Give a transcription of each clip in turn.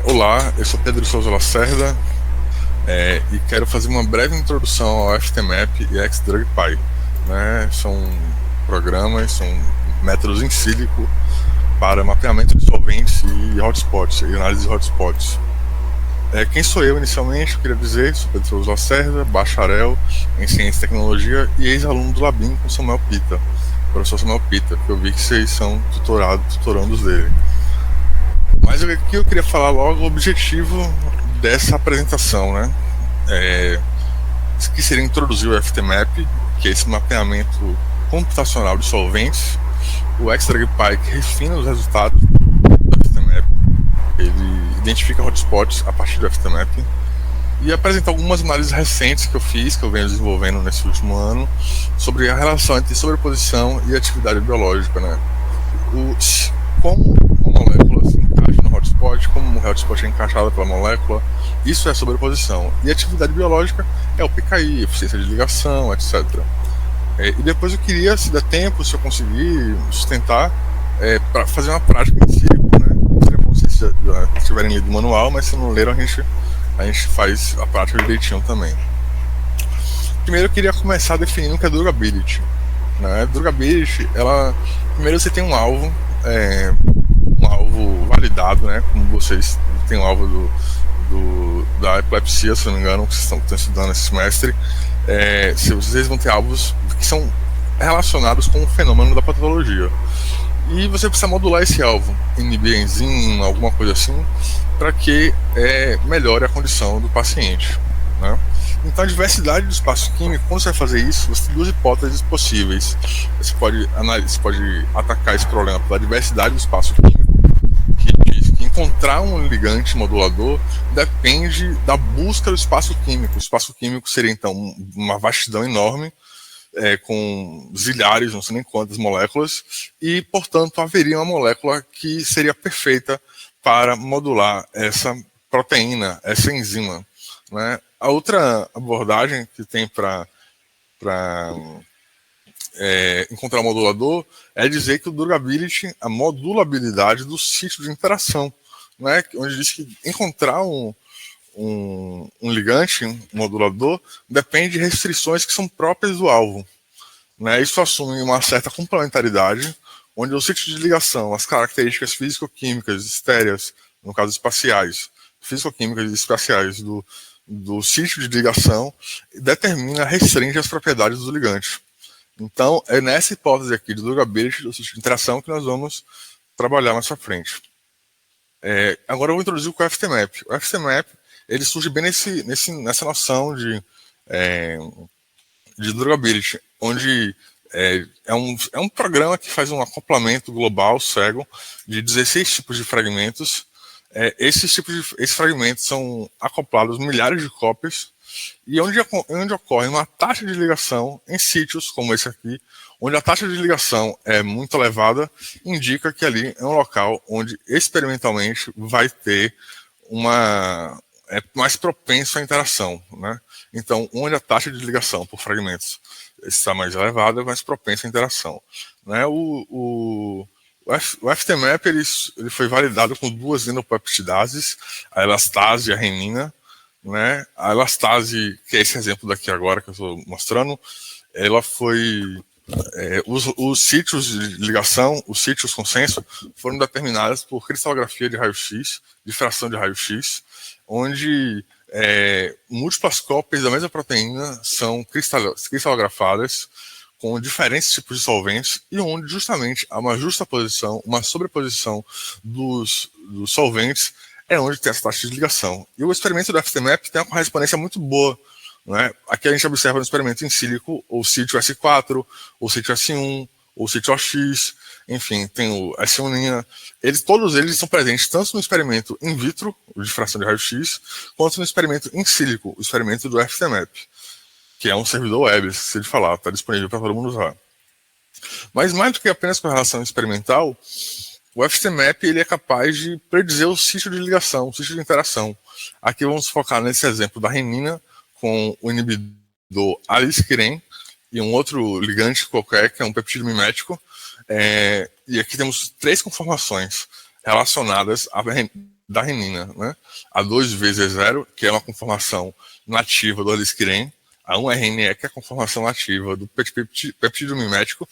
Olá, eu sou Pedro Souza Lacerda e quero fazer uma breve introdução ao FTMap e XDrugPy. São programas, são métodos em sílico para mapeamento de solventes e hotspots, e análise de hotspots. Quem sou eu inicialmente? Eu queria dizer, sou Pedro Souza Lacerda, bacharel em Ciência e Tecnologia e ex-aluno do Labim com Samuel Pita, professor Samuel Pita, que eu vi que vocês são tutorandos dele. Mas aqui eu queria falar logo o objetivo dessa apresentação, que seria introduzir o FTMap, que é esse mapeamento computacional de solventes, o XDrugPy, que refina os resultados do FTMap, ele identifica hotspots a partir do FTMap, e apresentar algumas análises recentes que eu fiz, que eu venho desenvolvendo nesse último ano, sobre a relação entre sobreposição e atividade biológica, como uma molécula se encaixa no hotspot, como o hotspot é encaixado pela molécula, isso é sobreposição. E a atividade biológica é o PKI, eficiência de ligação, etc. E depois eu queria, se der tempo, se eu conseguir sustentar, para fazer uma prática em sílico, Seria bom se vocês já tiverem lido o manual, mas se não leram, a gente faz a prática direitinho também. Primeiro eu queria começar definindo o que é durability. Durability, primeiro você tem um alvo validado, como vocês têm o alvo da epilepsia, se não me engano, que vocês estão estudando esse semestre. Se vocês vão ter alvos que são relacionados com o fenômeno da patologia. E você precisa modular esse alvo, inibir enzima, alguma coisa assim, para que melhore a condição do paciente. Então, a diversidade do espaço químico, quando você vai fazer isso, você tem duas hipóteses possíveis. Você pode atacar esse problema pela diversidade do espaço químico, que diz que encontrar um ligante modulador depende da busca do espaço químico. O espaço químico seria, então, uma vastidão enorme, com zilhares, não sei nem quantas moléculas, e, portanto, haveria uma molécula que seria perfeita para modular essa proteína, essa enzima. A outra abordagem que tem para encontrar o modulador é dizer que o durability, a modulabilidade do sítio de interação, onde diz que encontrar um ligante, um modulador, depende de restrições que são próprias do alvo. Isso assume uma certa complementaridade, onde o sítio de ligação, as características físico-químicas estéreas, no caso espaciais, físico-químicas e espaciais do sítio de ligação, restringe as propriedades do ligante. Então, é nessa hipótese aqui de durability do sítio de interação que nós vamos trabalhar mais para frente. Agora eu vou introduzir o FTMap. O FTMap ele surge bem nessa noção de durability, onde é um programa que faz um acoplamento global cego de 16 tipos de fragmentos. Esses fragmentos são acoplados milhares de cópias e onde ocorre uma taxa de ligação em sítios como esse aqui, onde a taxa de ligação é muito elevada, indica que ali é um local onde experimentalmente vai ter mais propenso à interação. Então, onde a taxa de ligação por fragmentos está mais elevada, é mais propenso à interação. O FTMap ele foi validado com duas endopeptidases, a elastase e a renina. A elastase, que é esse exemplo daqui agora que eu estou mostrando, ela foi... os sítios de ligação, os sítios consenso, foram determinados por cristalografia de raio-x, difração de raio-x, onde múltiplas cópias da mesma proteína são cristalografadas com diferentes tipos de solventes e onde justamente há uma justaposição, uma sobreposição dos solventes é onde tem essa taxa de ligação. E o experimento do FTMap tem uma correspondência muito boa. Aqui a gente observa no experimento em sílico o sítio S4, o sítio S1, o sítio OX, enfim, tem o S1-nina. Todos eles são presentes tanto no experimento in vitro, de difração de raio-x, quanto no experimento em sílico, o experimento do FTMap, que é um servidor web, esqueci de falar, está disponível para todo mundo usar. Mas mais do que apenas correlação experimental, o FTMap ele é capaz de predizer o sítio de ligação, o sítio de interação. Aqui vamos focar nesse exemplo da renina com o inibidor alisquiren e um outro ligante qualquer, que é um peptídeo mimético. E aqui temos 3 conformações relacionadas da renina, né? A 2 vezes 0, que é uma conformação nativa do alisquirem, a 1-RNE, que é a conformação nativa do peptídeo mimético,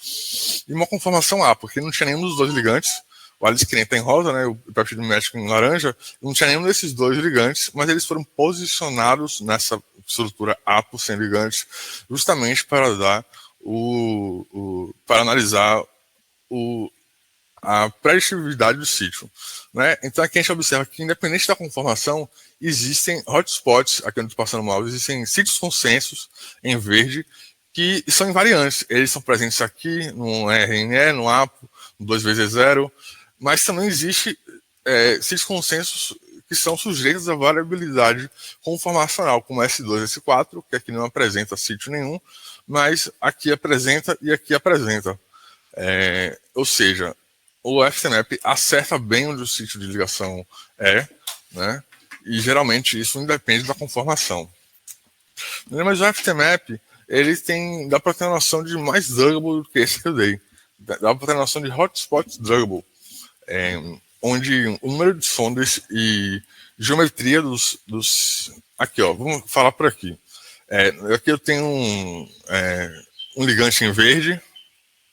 e uma conformação A, porque não tinha nenhum dos dois ligantes. O alisquirem está em rosa, né, o peptídeo mimético em laranja, não tinha nenhum desses dois ligantes, mas eles foram posicionados nessa estrutura A por 100 ligantes, justamente para dar para analisar a preditibilidade do sítio, né? Então aqui a gente observa que, independente da conformação, existem hotspots, aqui onde estou passando mal, existem sítios consensos em verde que são invariantes. Eles são presentes aqui no RNE, no APO, no 2 vezes 0, mas também existe sítios consensos que são sujeitos à variabilidade conformacional, como S2 e S4, que aqui não apresenta sítio nenhum, mas aqui apresenta e aqui apresenta. Ou seja, o FTMap acerta bem onde o sítio de ligação é, né? E geralmente isso independe da conformação. Mas o FTMap, dá para ter uma noção de mais druggable do que esse que eu dei. Dá para ter uma noção de hotspot druggable, onde o número de sondas e geometria dos aqui, ó, vamos falar por aqui. Aqui eu tenho um ligante em verde,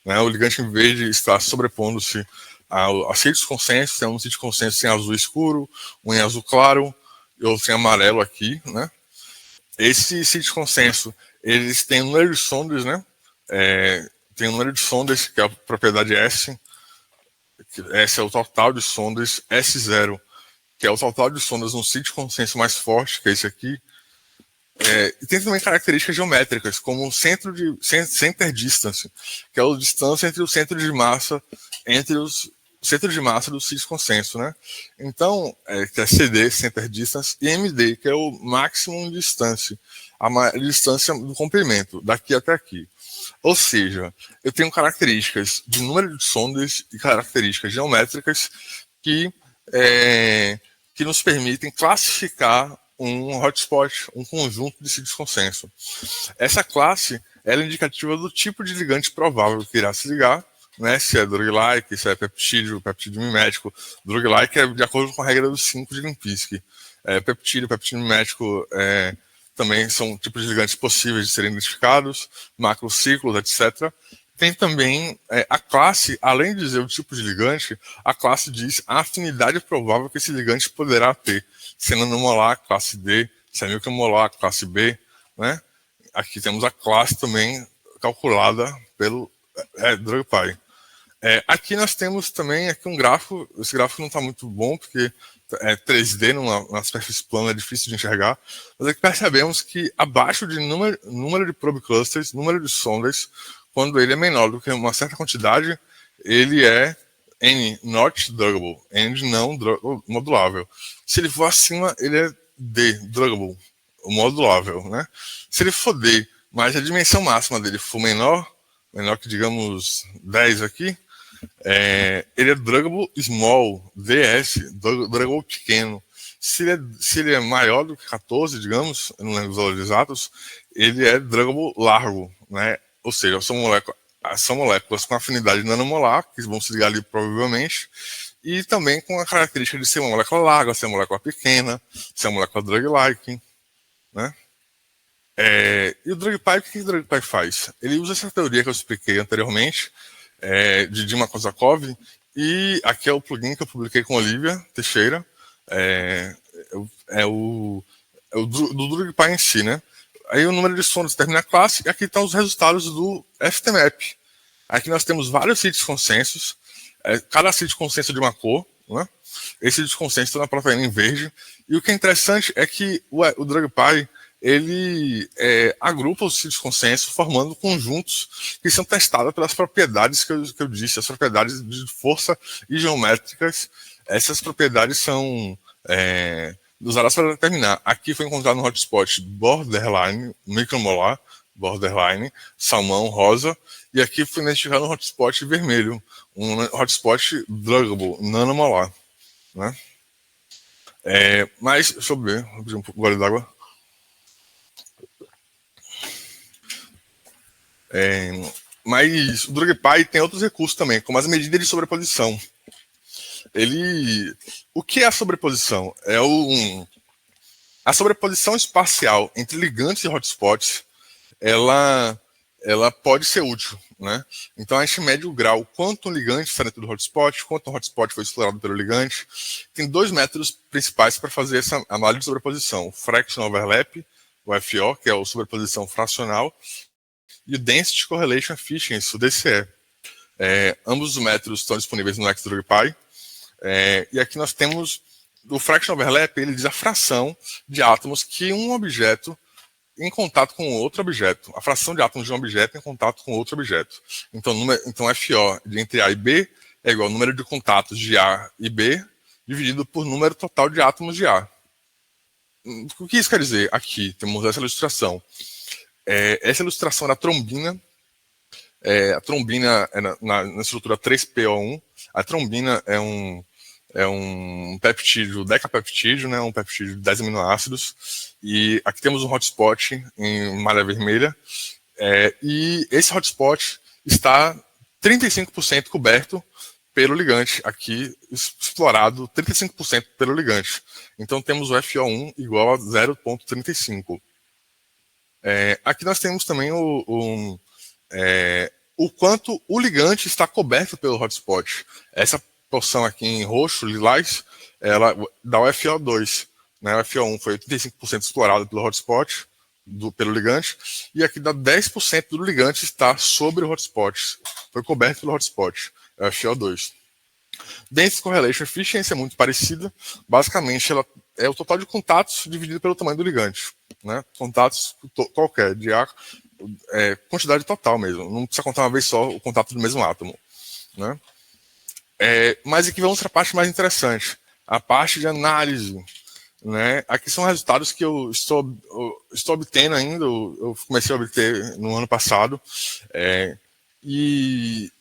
né? O ligante em verde está sobrepondo-se a sítios consensos. Tem um sítio consenso em azul escuro, um em azul claro e outro em amarelo aqui, né? Esse sítio consenso, eles têm um número de sondas, né? Tem um número de sondas, que é a propriedade S. S é o total de sondas. S0, que é o total de sondas no sítio consenso mais forte, que é esse aqui. E tem também características geométricas, como center distance, que é a distância entre o centro de massa do sítio consenso, né? Então, que é CD, center distance, e MD, que é o maximum distance, a distância do comprimento, daqui até aqui. Ou seja, eu tenho características de número de sondas e características geométricas que nos permitem classificar um hotspot, um conjunto de sítios consenso. Essa classe é indicativa do tipo de ligante provável que irá se ligar, né? Se é drug-like, se é peptídeo mimético. Drug-like é de acordo com a regra dos 5 de Lipinski. Peptídeo mimético também são tipos de ligantes possíveis de serem identificados, macrociclos, etc. Tem também a classe, além de dizer o tipo de ligante, a classe diz a afinidade provável que esse ligante poderá ter. Se é nanomolar, classe D, se é micromolar, classe B, né? Aqui temos a classe também calculada pelo DrugPy. Aqui nós temos também aqui um gráfico. Esse gráfico não está muito bom, porque é 3D, numa superfície plana, é difícil de enxergar. Mas aqui percebemos que abaixo de número de probe clusters, número de sondas, quando ele é menor do que uma certa quantidade, ele é N, not druggable, N de não modulável. Se ele for acima, ele é D, druggable, modulável, né? Se ele for D, mas a dimensão máxima dele for menor que, digamos, 10 aqui, ele é druggable small, DS, druggable pequeno. Se ele é maior do que 14, digamos, eu não lembro os valores exatos, ele é druggable largo, né? Ou seja, são moléculas com afinidade nanomolar, que vão se ligar ali provavelmente, e também com a característica de ser uma molécula larga, ser uma molécula pequena, ser uma molécula drug-like, né? E o DrugPy, o que o DrugPy faz? Ele usa essa teoria que eu expliquei anteriormente, de Dima Kozakov, e aqui é o plugin que eu publiquei com a Olivia Teixeira, do DrugPy em si, né? Aí o número de sondas determina a classe, e aqui estão os resultados do FTMap. Aqui nós temos vários sítios consensos, cada sítio consenso de uma cor, né? Esse sítio consenso está na proteína em verde, e o que é interessante é que o DrugPy, ele agrupa os sítios consenso formando conjuntos que são testados pelas propriedades que eu disse, as propriedades de força e geométricas. Essas propriedades são usadas para determinar. Aqui foi encontrado no hotspot borderline, micromolar, borderline, salmão, rosa, e aqui foi identificado no hotspot vermelho, um hotspot druggable, nanomolar, né? Mas, deixa eu ver, vou pedir um gole d'água. Mas o DrugPy tem outros recursos também, como as medidas de sobreposição. O que é a sobreposição? A sobreposição espacial entre ligantes e hotspots, ela pode ser útil, né? Então a gente mede o grau, quanto um ligante está dentro do hotspot, quanto um hotspot foi explorado pelo ligante. Tem dois métodos principais para fazer essa análise de sobreposição: o Fractional Overlap, o FO, que é a sobreposição fracional, e o Density Correlation Efficiency, o DCE. Ambos os métodos estão disponíveis no LexDrugPy. E aqui nós temos o Fractional Overlap, ele diz a fração de átomos que um objeto em contato com outro objeto, a fração de átomos de um objeto em contato com outro objeto. Então FO entre A e B é igual ao número de contatos de A e B dividido por número total de átomos de A. O que isso quer dizer? Aqui temos essa ilustração. Essa ilustração da trombina. A trombina é na estrutura 3PO1. A trombina é um peptídeo, decapeptídeo, né, um peptídeo de 10 aminoácidos. E aqui temos um hotspot em malha vermelha. E esse hotspot está 35% coberto pelo ligante, aqui explorado 35% pelo ligante. Então temos o FO1 igual a 0,35. Aqui nós temos também o quanto o ligante está coberto pelo hotspot. Essa porção aqui em roxo, lilás, ela dá o FO2. Né? O FO1 foi 85% explorado pelo hotspot, pelo ligante, e aqui dá 10% do ligante está sobre o hotspot, foi coberto pelo hotspot, é o FO2. Density Correlation Efficiency é muito parecida, basicamente ela é o total de contatos dividido pelo tamanho do ligante. Né? Contatos qualquer, de A, quantidade total mesmo, não precisa contar uma vez só o contato do mesmo átomo. Né? Mas aqui vamos para a parte mais interessante, a parte de análise. Né? Aqui são resultados que eu estou obtendo ainda, eu comecei a obter no ano passado, e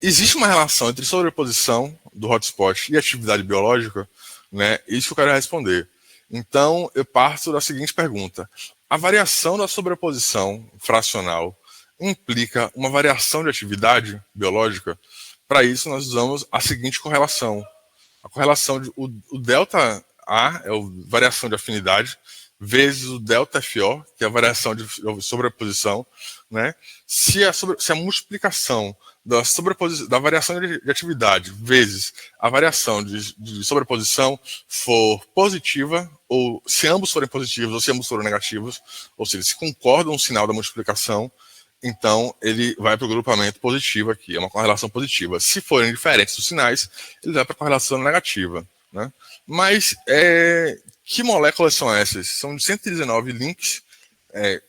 existe uma relação entre sobreposição do hotspot e atividade biológica, né? Isso que eu quero responder. Então, eu parto da seguinte pergunta: a variação da sobreposição fracional implica uma variação de atividade biológica? Para isso, nós usamos a seguinte correlação. A correlação de o delta A é a variação de afinidade, vezes o delta FO, que é a variação de sobreposição. Né? Se a multiplicação da variação de atividade vezes a variação de sobreposição for positiva, ou se ambos forem positivos ou se ambos forem negativos, ou seja, se concordam o sinal da multiplicação, então ele vai para o grupamento positivo aqui, é uma correlação positiva. Se forem diferentes os sinais, ele vai para a correlação negativa. Né? Mas que moléculas são essas? São 119 links,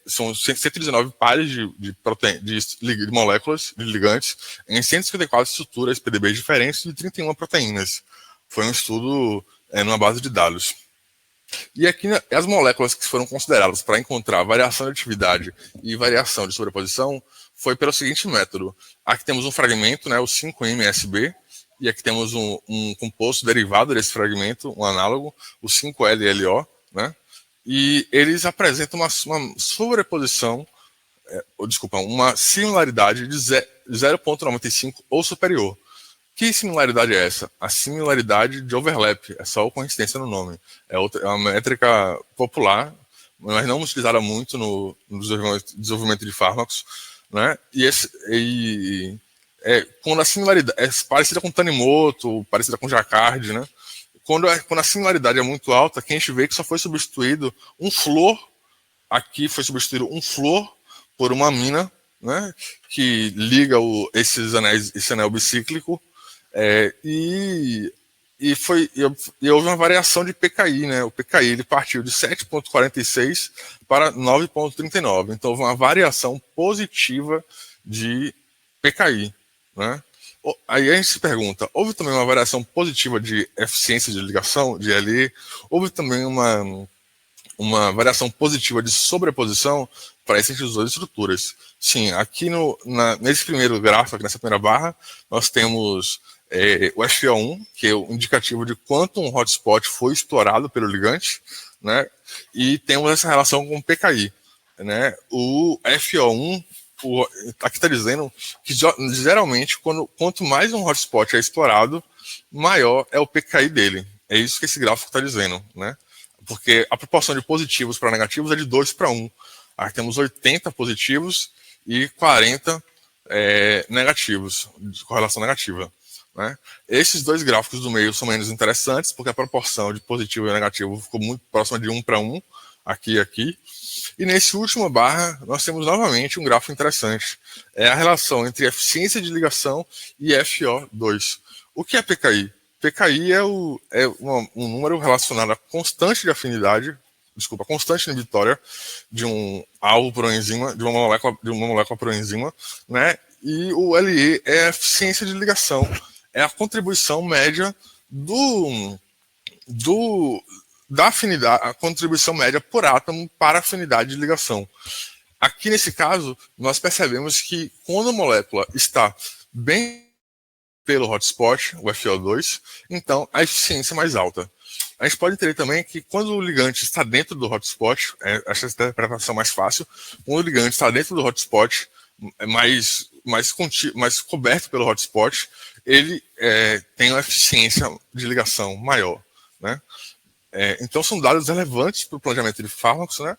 são 119 pares de moléculas, de ligantes, em 154 estruturas PDBs diferentes de 31 proteínas. Foi um estudo numa base de dados. E aqui as moléculas que foram consideradas para encontrar variação de atividade e variação de sobreposição foi pelo seguinte método. Aqui temos um fragmento, né, o 5-MSB, e aqui temos um composto derivado desse fragmento, um análogo, o 5-LLO, né, e eles apresentam uma sobreposição, uma similaridade de 0,95 ou superior. Que similaridade é essa? A similaridade de overlap, é só coincidência no nome. É uma métrica popular, mas não utilizada muito no desenvolvimento de fármacos. Né? Quando a similaridade é parecida com Tanimoto, parecida com Jacquard, né? Quando a similaridade é muito alta, que a gente vê que só foi substituído um flúor, aqui foi substituído um flúor por uma amina, né? Que liga esse anel bicíclico. E houve uma variação de PKI, né? O PKI ele partiu de 7,46 para 9,39. Então houve uma variação positiva de PKI, né? Aí a gente se pergunta, houve também uma variação positiva de eficiência de ligação, de LE? Houve também uma variação positiva de sobreposição para essas duas estruturas? Sim, aqui nesse primeiro gráfico, aqui nessa primeira barra, nós temos o FO1, que é o indicativo de quanto um hotspot foi explorado pelo ligante, né? E temos essa relação com o PKI. Né? O FO1 aqui está dizendo que geralmente, quanto mais um hotspot é explorado, maior é o PKI dele. É isso que esse gráfico está dizendo, né? Porque a proporção de positivos para negativos é de 2 para 1. Aqui temos 80 positivos e 40 negativos, de correlação negativa. Né? Esses dois gráficos do meio são menos interessantes, porque a proporção de positivo e negativo ficou muito próxima de 1 para 1, aqui e aqui. E nesse último barra, nós temos novamente um gráfico interessante. É a relação entre eficiência de ligação e FO2. O que é PKI? PKI é um número relacionado à constante de afinidade, constante inibitória de um alvo por uma enzima, de uma molécula por uma enzima, né? E o LE é a eficiência de ligação, é a contribuição média da afinidade, a contribuição média por átomo para a afinidade de ligação. Aqui nesse caso, nós percebemos que quando a molécula está bem pelo hotspot, o FO2, então a eficiência é mais alta. A gente pode entender também que quando o ligante está dentro do hotspot, essa interpretação mais fácil, quando o ligante está dentro do hotspot, mais coberto pelo hotspot, ele tem uma eficiência de ligação maior, né? Então são dados relevantes para o planejamento de fármacos, né?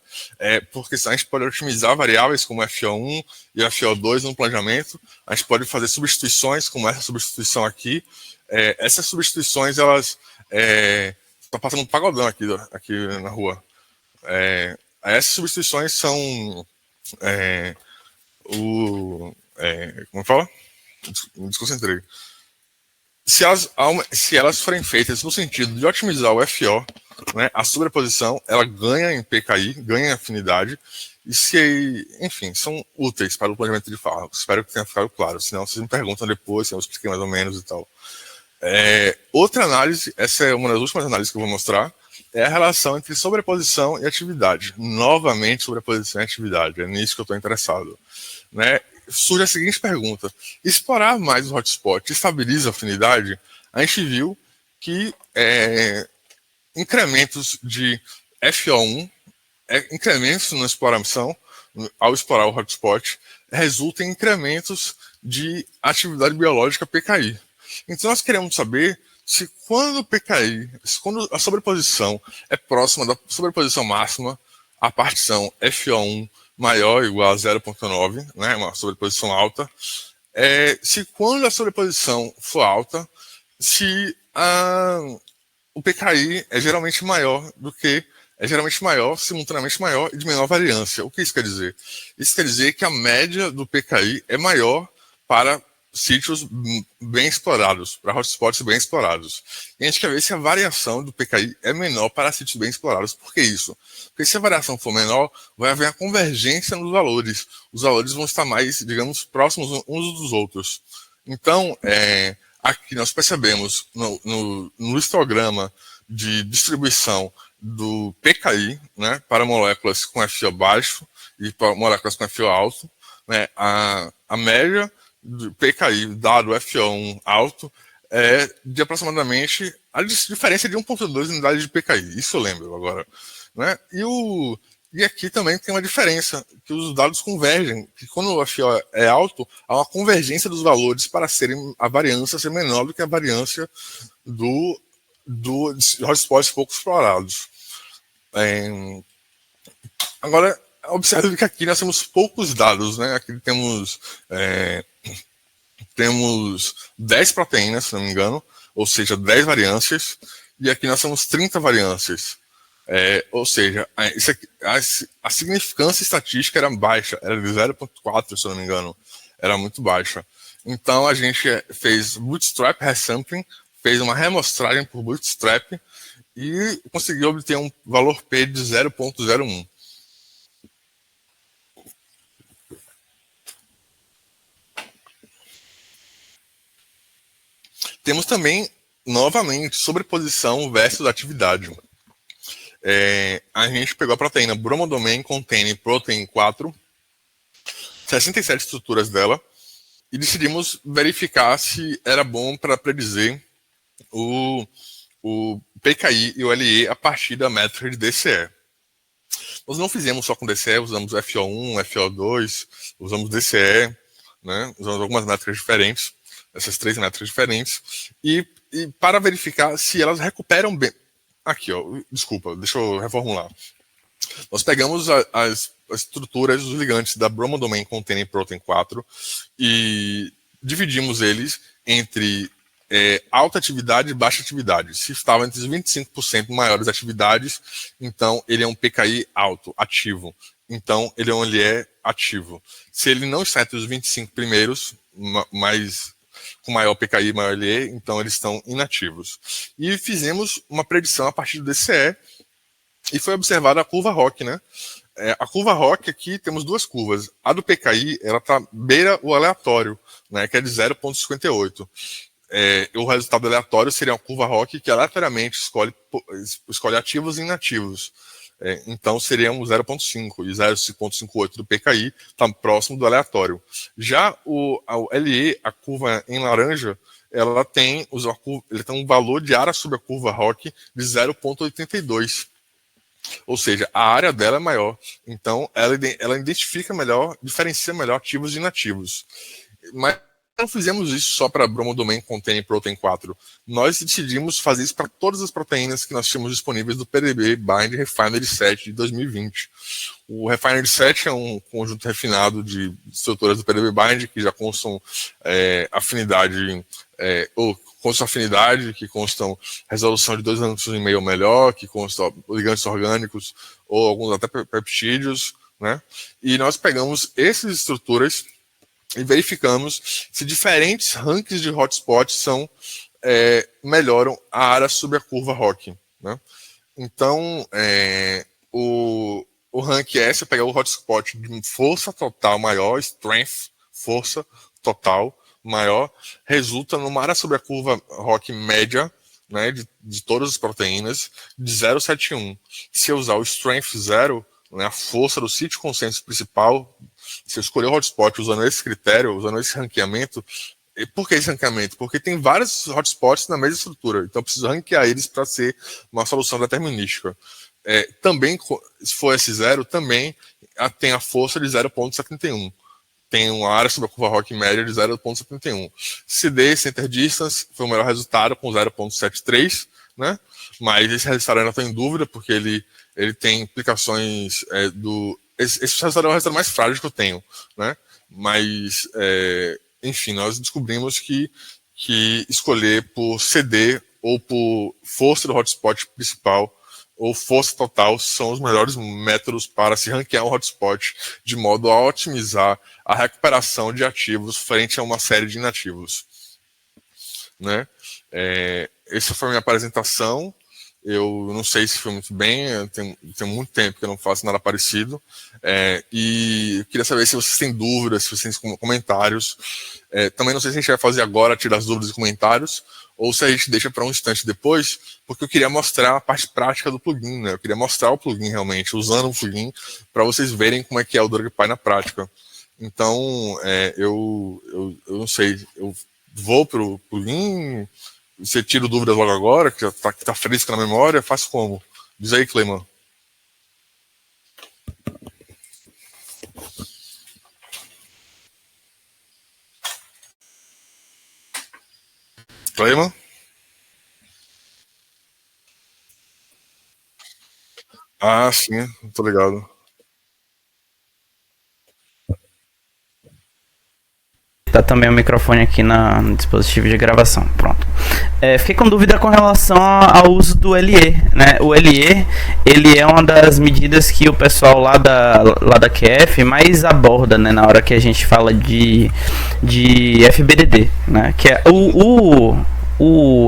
Porque a gente pode otimizar variáveis como FO1 e FO2 no planejamento, a gente pode fazer substituições, como essa substituição aqui. Essas substituições, elas... Tá passando um pagodão aqui na rua. Essas substituições são... como fala? Me desconcentrei. Se elas forem feitas no sentido de otimizar o FO, né, a sobreposição, ela ganha em PKI, ganha em afinidade, enfim, são úteis para o planejamento de fármacos. Espero que tenha ficado claro, senão vocês me perguntam depois, se eu expliquei mais ou menos e tal. Outra análise, essa é uma das últimas análises que eu vou mostrar, é a relação entre sobreposição e atividade. Novamente, sobreposição e atividade, é nisso que eu estou interessado. Né? Surge a seguinte pergunta: explorar mais o hotspot estabiliza a afinidade? A gente viu que incrementos de FO1, incrementos na exploração, ao explorar o hotspot, resultam em incrementos de atividade biológica PKI. Então nós queremos saber se quando quando a sobreposição é próxima da sobreposição máxima, a partição FO1 maior ou igual a 0,9, né, uma sobreposição alta, se quando a sobreposição for alta, se o PKI é geralmente maior, simultaneamente maior e de menor variância. O que isso quer dizer? Isso quer dizer que a média do PKI é maior para sítios bem explorados, para hotspots bem explorados. E a gente quer ver se a variação do PKI é menor para sítios bem explorados. Por que isso? Porque se a variação for menor, vai haver a convergência nos valores. Os valores vão estar mais, digamos, próximos uns dos outros. Então, aqui nós percebemos no histograma de distribuição do PKI, né, para moléculas com FO baixo e para moléculas com FO alto, né, a média do PKI dado FO1 alto é de aproximadamente a diferença de 1,2 unidades de PKI. Isso eu lembro agora. Né? E aqui também tem uma diferença, que os dados convergem, que quando o FO é alto, há uma convergência dos valores para a variância ser menor do que a variância dos hotspots pouco explorados. Agora, observe que aqui nós temos poucos dados, né? Aqui temos 10 proteínas, se não me engano, ou seja, 10 variâncias, e aqui nós temos 30 variâncias. Ou seja, a significância estatística era baixa, era de 0,4, se não me engano, era muito baixa. Então a gente fez bootstrap resampling, fez uma remostragem por bootstrap e conseguiu obter um valor P de 0,01. Temos também, novamente, sobreposição versus atividade. A gente pegou a proteína Bromodomain containing protein 4, 67 estruturas dela, e decidimos verificar se era bom para predizer o PKI e o LE a partir da métrica de DCE. Nós não fizemos só com DCE, usamos FO1, FO2, usamos DCE, né? Usamos algumas métricas diferentes, essas 3 métricas diferentes, e para verificar se elas recuperam bem. Aqui, ó, desculpa, deixa eu reformular. Nós pegamos as estruturas dos ligantes da Bromodomain Containing Protein 4 e dividimos eles entre alta atividade e baixa atividade. Se estava entre os 25% maiores atividades, então ele é um PKI alto, ativo. Então ele é ativo. Se ele não está entre os 25 primeiros, mas com maior PKI, maior LE, então eles estão inativos. E fizemos uma predição a partir do DCE e foi observada a curva ROC, né? A curva ROC aqui temos 2 curvas. A do PKI, ela tá beira o aleatório, né? Que é de 0,58. O resultado aleatório seria uma curva ROC que aleatoriamente escolhe ativos e inativos. Então seria um 0,5 e 0,58 do PKI está próximo do aleatório. Já a LE, a curva em laranja, ela tem um valor de área sobre a curva ROC de 0,82. Ou seja, a área dela é maior. Então ela identifica melhor, diferencia melhor ativos e inativos. Mas não fizemos isso só para Bromodomain Containing Protein 4. Nós decidimos fazer isso para todas as proteínas que nós tínhamos disponíveis do PDB Bind Refinery 7 de 2020. O Refinery 7 é um conjunto refinado de estruturas do PDB Bind que já constam afinidade, que constam resolução de 2 ângulos e meio ou melhor, que constam ligantes orgânicos ou alguns até peptídeos, né? E nós pegamos essas estruturas e verificamos se diferentes rankings de hotspots melhoram a área sobre a curva ROC, né? Então, o rank S é pegar o hotspot de força total maior, strength, força total maior, resulta numa área sobre a curva ROC média, né, de todas as proteínas, de 0,71. Se eu usar o strength 0, né, a força do sítio consenso principal, se eu escolher o hotspot usando esse critério, usando esse ranqueamento, por que esse ranqueamento? Porque tem vários hotspots na mesma estrutura, então eu preciso ranquear eles para ser uma solução determinística. Também, se for S0, também tem a força de 0,71. Tem uma área sobre a curva ROC média de 0,71. CD, Center Distance, foi o melhor resultado com 0,73, né? Mas esse resultado ainda está em dúvida, porque ele tem implicações esse resultado é o resultado mais frágil que eu tenho, né? Mas, enfim, nós descobrimos que escolher por CD ou por força do hotspot principal ou força total são os melhores métodos para se ranquear um hotspot de modo a otimizar a recuperação de ativos frente a uma série de inativos, né? Essa foi a minha apresentação. Eu não sei se foi muito bem, tem muito tempo que eu não faço nada parecido, e eu queria saber se vocês têm dúvidas, se vocês têm comentários. Também não sei se a gente vai fazer agora, tirar as dúvidas e comentários, ou se a gente deixa para um instante depois, porque eu queria mostrar a parte prática do plugin, né? Eu queria mostrar o plugin realmente, usando o plugin, para vocês verem como é que é o DrugPy na prática. Então, eu não sei, eu vou para o plugin. Você tira dúvidas logo agora, que tá fresco na memória, faz como? Diz aí, Cleiman. Cleiman? Ah, sim, tô ligado. Tá também o microfone aqui no dispositivo de gravação. Pronto. Fica com dúvida com relação ao uso do LE, né? O LE, ele é uma das medidas que o pessoal lá da QF mais aborda, né? Na hora que a gente fala de FBDD, né? Que é o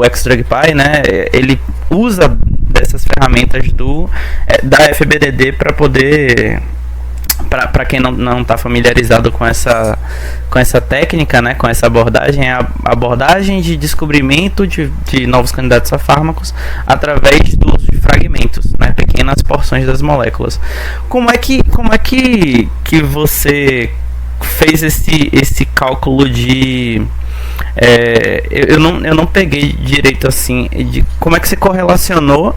XDrugPy, né? Ele usa dessas ferramentas da FBDD para poder... Para quem não está familiarizado com essa técnica, né, com essa abordagem, é a abordagem de descobrimento de novos candidatos a fármacos através do uso de fragmentos, né, pequenas porções das moléculas. Como é que você fez esse cálculo de Eu não peguei direito assim de como é que você correlacionou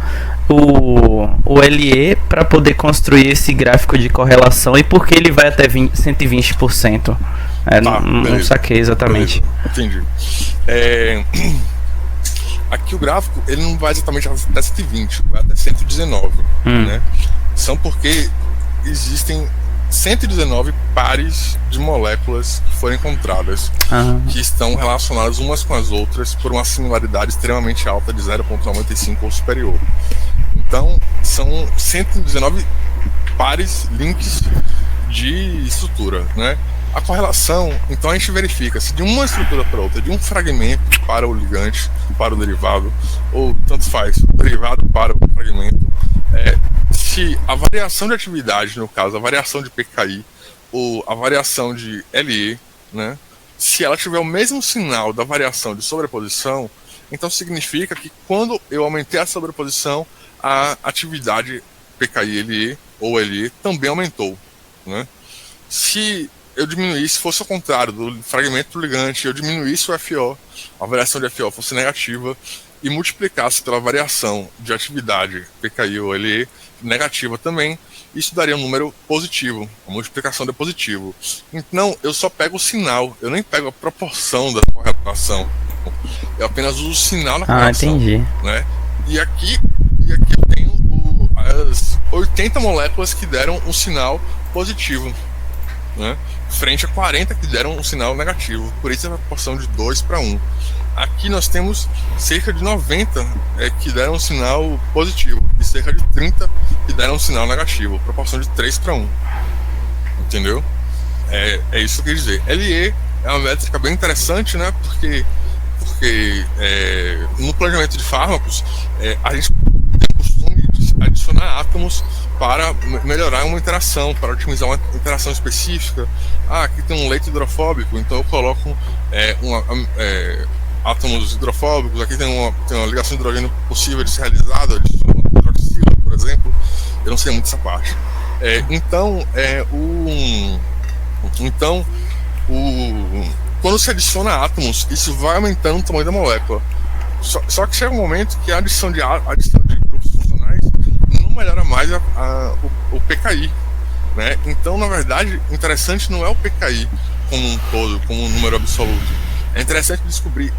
o LE para poder construir esse gráfico de correlação e por que ele vai até 120%. Não saquei exatamente. Beleza. Entendi. Aqui o gráfico ele não vai exatamente até 120, vai até 119, né? São porque existem 119 pares de moléculas que foram encontradas, que estão relacionadas umas com as outras por uma similaridade extremamente alta de 0,95 ou superior. Então, são 119 pares, links de estrutura, né? A correlação, então a gente verifica se de uma estrutura para outra, de um fragmento para o ligante, para o derivado, ou tanto faz, o derivado para o fragmento, se a variação de atividade, no caso, a variação de PKI, ou a variação de LE, né, se ela tiver o mesmo sinal da variação de sobreposição, então significa que quando eu aumentei a sobreposição, a atividade PKI-LE ou LE também aumentou, né? Se eu diminuísse, fosse ao contrário, do fragmento do ligante, eu diminuísse o FO, a variação de FO fosse negativa, e multiplicasse pela variação de atividade PKI ou LE negativa também, isso daria um número positivo, a multiplicação de positivo. Então, eu só pego o sinal, eu nem pego a proporção da correlação, eu apenas uso o sinal na correlação. Entendi. Né? E aqui eu tenho as 80 moléculas que deram um sinal positivo, né? Frente a 40 que deram um sinal negativo, por isso a proporção de 2:1. Aqui nós temos cerca de 90 que deram um sinal positivo e cerca de 30 que deram um sinal negativo, proporção de 3:1. Entendeu? É isso que eu quis dizer. LE é uma métrica bem interessante, né? Porque no planejamento de fármacos a gente tem o costume de adicionar átomos para melhorar uma interação, para otimizar uma interação específica. Aqui tem um leito hidrofóbico, então eu coloco átomos hidrofóbicos. Aqui tem uma ligação de hidrogênio possível de ser realizada, adicionando hidroxila, por exemplo. Eu não sei muito essa parte. Quando se adiciona átomos, isso vai aumentando o tamanho da molécula. Só que chega um momento que a adição de grupos funcionais não melhora mais o PKI, né? Então, na verdade, o interessante não é o PKI como um todo, como um número absoluto. É interessante descobrir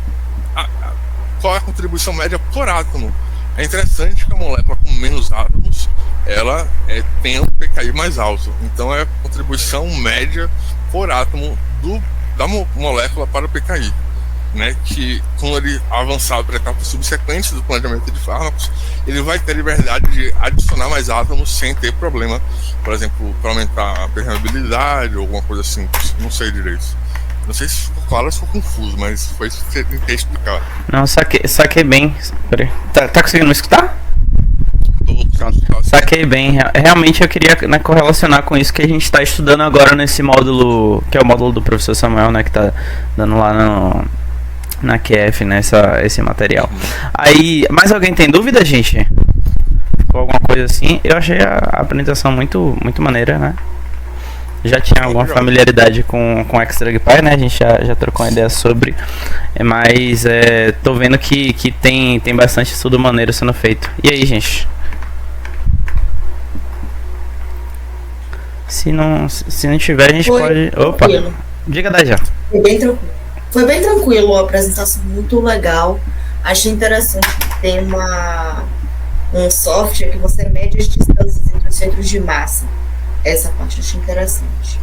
qual é a contribuição média por átomo. É interessante que a molécula com menos átomos ela tenha um PKI mais alto. Então, é a contribuição média por átomo da molécula para o PKI, né? Que quando ele avançar para etapas subsequentes do planejamento de fármacos, ele vai ter liberdade de adicionar mais átomos sem ter problema, por exemplo, para aumentar a permeabilidade ou alguma coisa assim. Não sei direito. Não sei se ficou claro ou se ficou confuso, mas foi isso que você tentei explicar. Não, saquei bem. Peraí. Tá conseguindo me escutar? Pronto. Saquei bem. Realmente eu queria, né, correlacionar com isso que a gente está estudando agora nesse módulo, que é o módulo do professor Samuel, né, que tá dando lá na QF, né, esse material. Aí, mais alguém tem dúvida, gente? Ficou alguma coisa assim? Eu achei a apresentação muito maneira, né? Já tinha alguma familiaridade com XDrugPy, né? A gente já trocou uma ideia sobre. Mas tô vendo que tem bastante estudo maneiro sendo feito. E aí, gente? Se não tiver, a gente pode... Opa! Diga daí já. Foi bem tranquilo, a apresentação muito legal. Achei interessante que tem um software que você mede as distâncias entre os centros de massa. Essa parte eu achei interessante.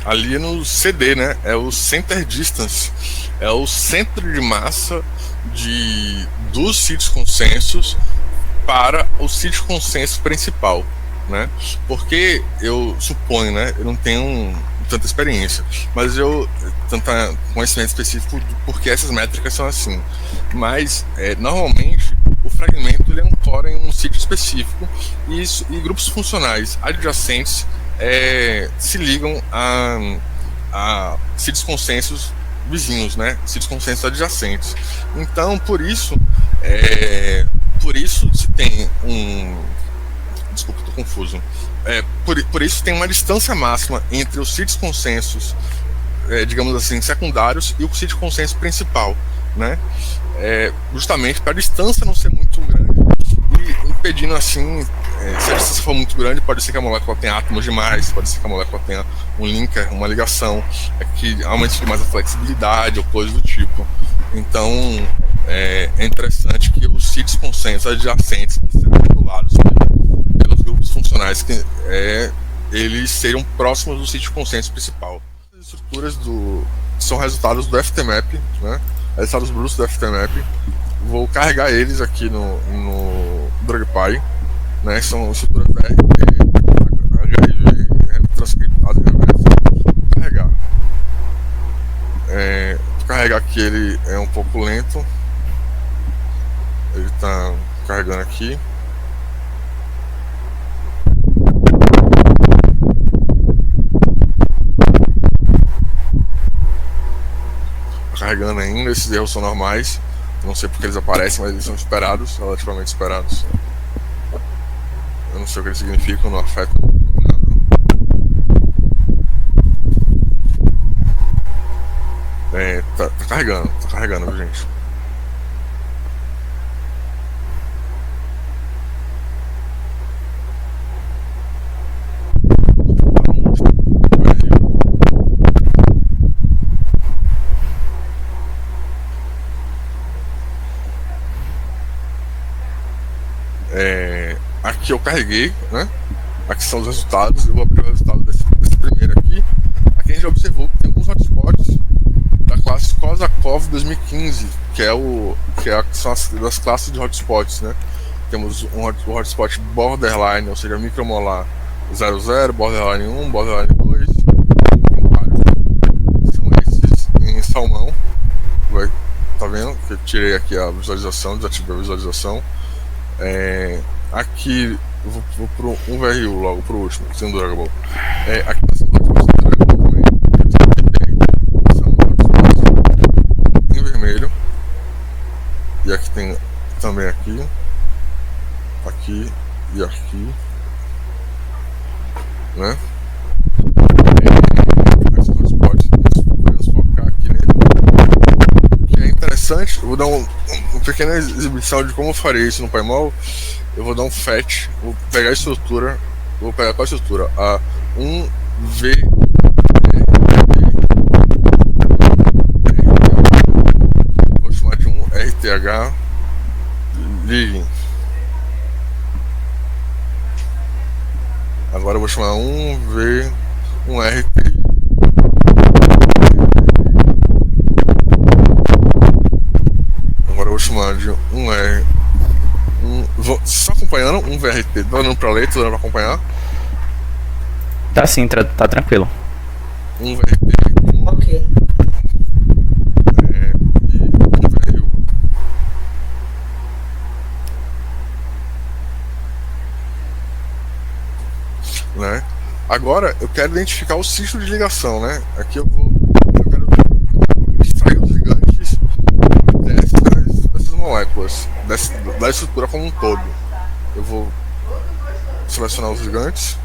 Ali no CD, né? É o Center Distance. É o centro de massa dos sítios consensos para o sítio consenso principal, né? Porque eu suponho, né? Eu não tenho tanta experiência, mas eu tanto conhecimento específico porque essas métricas são assim. Mas normalmente o fragmento ele ancora em um sítio específico e grupos funcionais adjacentes se ligam a sítios consensos vizinhos, né? Sítios consensos adjacentes. Então, por isso se tem desculpa, estou confuso. Por isso tem uma distância máxima entre os sítios consensos digamos assim, secundários e o sítio consenso principal, né? Justamente para a distância não ser muito grande e impedindo assim, se a distância for muito grande, pode ser que a molécula tenha átomos demais, pode ser que a molécula tenha um linker, uma ligação, que aumente demais a flexibilidade ou coisa do tipo. Então, é interessante que os sítios consensos adjacentes que serão regulados pelos grupos funcionais, eles seriam próximos do sítio consenso principal. As estruturas são resultados do FTMap, né? Resultados brutos do FTMap. Vou carregar eles aqui no DrugPy, né? São estruturas da HIV transcriptadas em reverso. Vou carregar. Carregar aqui ele é um pouco lento. Ele está carregando aqui. Carregando ainda, esses erros são normais. Não sei porque eles aparecem, mas eles são esperados, relativamente esperados. Eu não sei o que eles significam, não afeta nada. Tá carregando, gente. Aqui eu carreguei, né? Aqui são os resultados. Eu vou abrir o resultado desse primeiro aqui. Aqui a gente observou que tem alguns hotspots da classe Kozakov 2015, que são das classes de hotspots, né? Temos o hotspot borderline, ou seja, micromolar 00, borderline 1, borderline 2. Tem vários. São esses em salmão. Tá vendo? Que eu tirei aqui a visualização, desativei a visualização. Aqui eu vou pro 1VRU logo pro último, sem Dragable. Aqui nós temos hotspots do Dragable também. São hotspots em vermelho. E aqui tem também aqui e aqui, né? Esses hotspots, vamos focar aqui nele. Que é interessante, eu vou dar uma pequena exibição de como eu farei isso no PyMol. Eu vou dar um fetch, vou pegar a estrutura, vou pegar qual a estrutura? A 1V. Vou chamar de 1RTH Ligin. Agora eu vou chamar 1RTI. Agora eu vou chamar de 1R. Vocês estão acompanhando um VRT? Tá dando pra ler? Tá dando pra acompanhar? Tá sim, tá tranquilo. Um VRT. Ok. E um VRU. Né? Agora eu quero identificar o sítio de ligação, né? Aqui eu quero extrair os ligantes dessas moléculas, da estrutura como um todo. Eu vou selecionar os ligantes.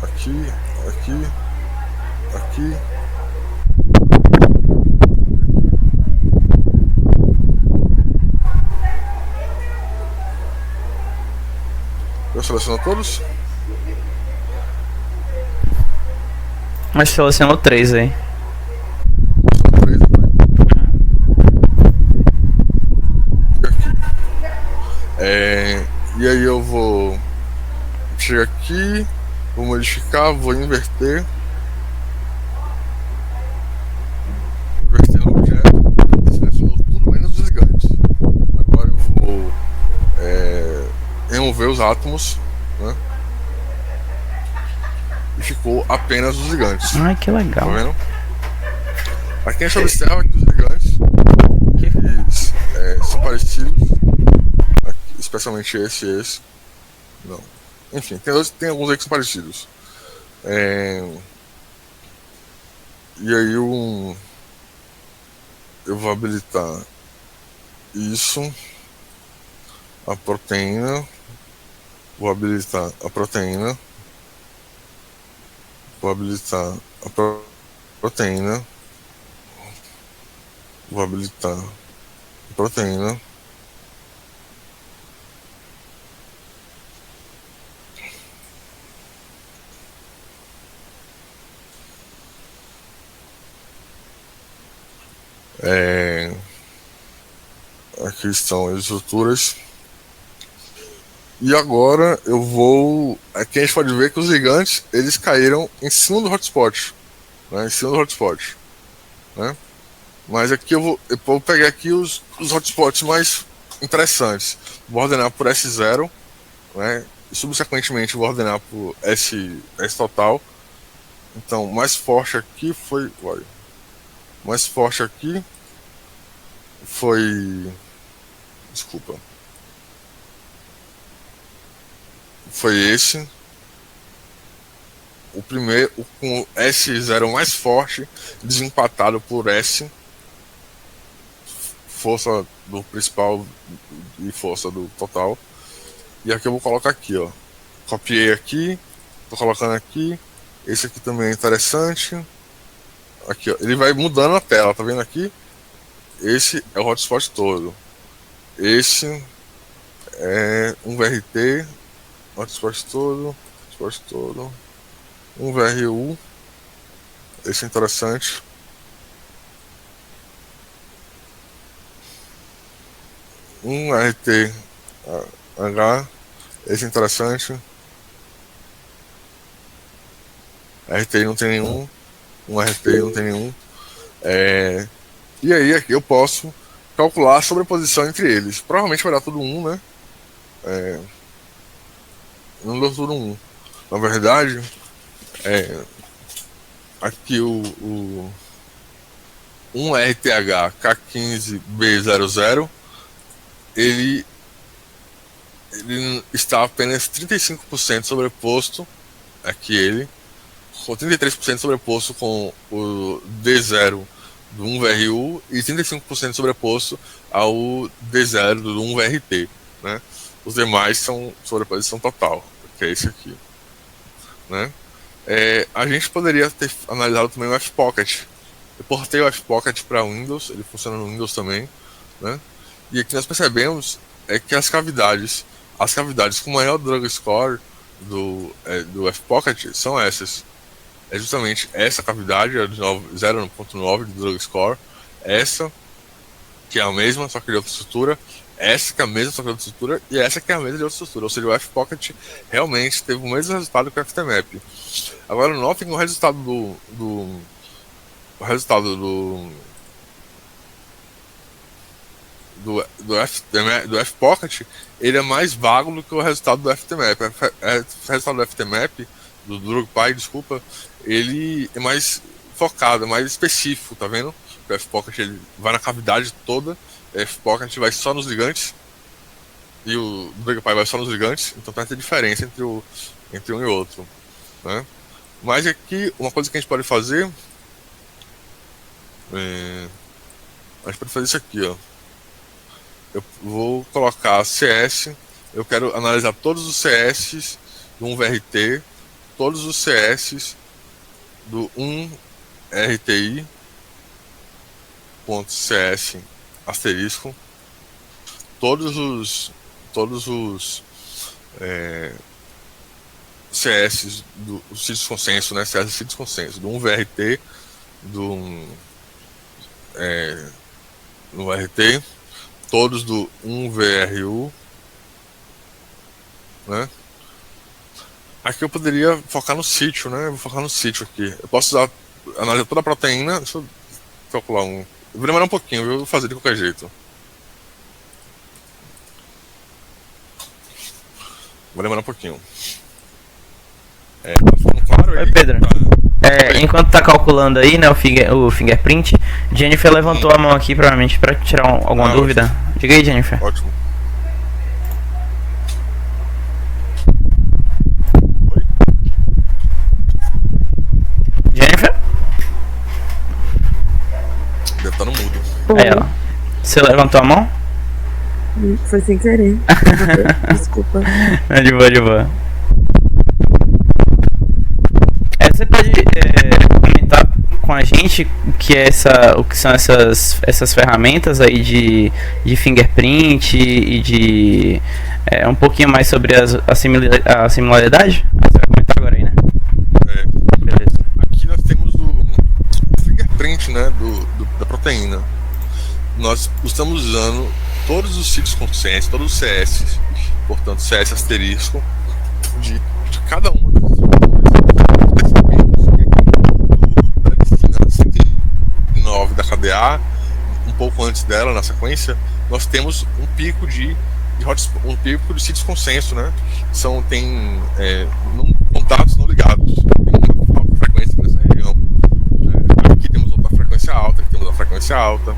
Aqui. Eu seleciono todos? Mas selecionou 3 aí. Seleciono 3 aqui. E aí eu vou chegar aqui, vou modificar, vou inverter no objeto, selecionou tudo menos os ligantes. Agora eu vou remover os átomos, né? E ficou apenas os ligantes. Ai, que legal. Tá vendo? Aqui a gente observa que os ligantes eles, são parecidos, aqui, especialmente esse e esse. Não. Enfim, tem alguns aí que são parecidos. E aí eu vou habilitar isso, a proteína, vou habilitar a proteína, vou habilitar a proteína, vou habilitar proteína, aqui estão as estruturas. E agora eu vou. Aqui a gente pode ver que os ligantes eles caíram em cima do hotspot, né? Em cima do hotspot, né? Mas aqui eu vou pegar aqui os hotspots mais interessantes. Vou ordenar por S0, né? E subsequentemente vou ordenar por S total. Então, mais forte aqui foi. Olha, mais forte aqui foi. Desculpa. Foi esse. O primeiro, com S0 mais forte, desempatado por S. Força do principal e força do total. E aqui eu vou colocar aqui, ó. Copiei aqui, tô colocando aqui. Esse aqui também é interessante. Aqui, ó. Ele vai mudando a tela, tá vendo aqui? Esse é o hotspot todo. Esse é um VRT, hotspot todo, um VRU. Esse é interessante. Um RTH, esse é interessante. RTI não tem nenhum. Um RTI não tem nenhum. E aí aqui eu posso calcular a sobreposição entre eles. Provavelmente vai dar tudo 1, né? Não deu tudo 1. Na verdade, aqui um RTH K15B00 ele está apenas 35% sobreposto, aqui ele, com 33% sobreposto com o D0 do 1VRU e 35% sobreposto ao D0 do 1VRT, né? Os demais são sobreposição total, que é esse aqui, né? A gente poderia ter analisado também o Fpocket. Eu portei o Fpocket para Windows, ele funciona no Windows também, né? E aqui nós percebemos que as cavidades com maior drug score do Fpocket são essas. É justamente essa cavidade, a de 0.9 de drug score, essa que é a mesma, só que de outra estrutura, essa que é a mesma, só que de outra estrutura, e essa que é a mesma de outra estrutura. Ou seja, o Fpocket realmente teve o mesmo resultado que o FTMap. Agora notem que o resultado do Fpocket, ele é mais vago do que o resultado do FTMap. O resultado do FTMap, do DrugPy, desculpa, ele é mais focado, é mais específico, tá vendo? O Fpocket ele vai na cavidade toda, o Fpocket vai só nos ligantes e o DrugPy vai só nos ligantes, então tem essa diferença entre um e outro, né? Mas aqui, uma coisa que a gente pode fazer a gente pode fazer isso aqui, ó. Eu vou colocar CS, eu quero analisar todos os CS do 1VRT, todos os CS do 1RTI.cs asterisco, todos os CS do sítio de consenso, né? CS sítio de consenso, do 1VRT, no RT, todos do 1VRU, né? Aqui eu poderia focar no sítio, né? Eu vou focar no sítio aqui. Eu posso analisar toda a proteína. Deixa eu calcular um. Eu vou demorar um pouquinho, eu vou fazer de qualquer jeito. Vou demorar um pouquinho. Tá ficando claro aí? Oi, Pedro. Enquanto tá calculando aí, né, o fingerprint, Jennifer levantou a mão aqui, provavelmente, pra tirar alguma dúvida. Ótimo. Diga aí, Jennifer. Ótimo. Jennifer? Deve estar no mudo. Aí, ó. Você levantou a mão? Foi sem querer. Desculpa. De boa, de boa. Você pode comentar com a gente o que são essas ferramentas aí de fingerprint e de um pouquinho mais sobre a similaridade? Você vai comentar agora aí, né? Beleza. Aqui nós temos o fingerprint, né, da proteína. Nós estamos usando todos os ciclos conscientes, todos os CS, portanto CS asterisco, de cada uma das estruturas. 109 da KDA, um pouco antes dela, na sequência, nós temos um pico de ciclos consenso, né? Contatos não ligados, tem uma alta frequência nessa região. Aqui temos outra frequência alta, aqui temos uma frequência alta.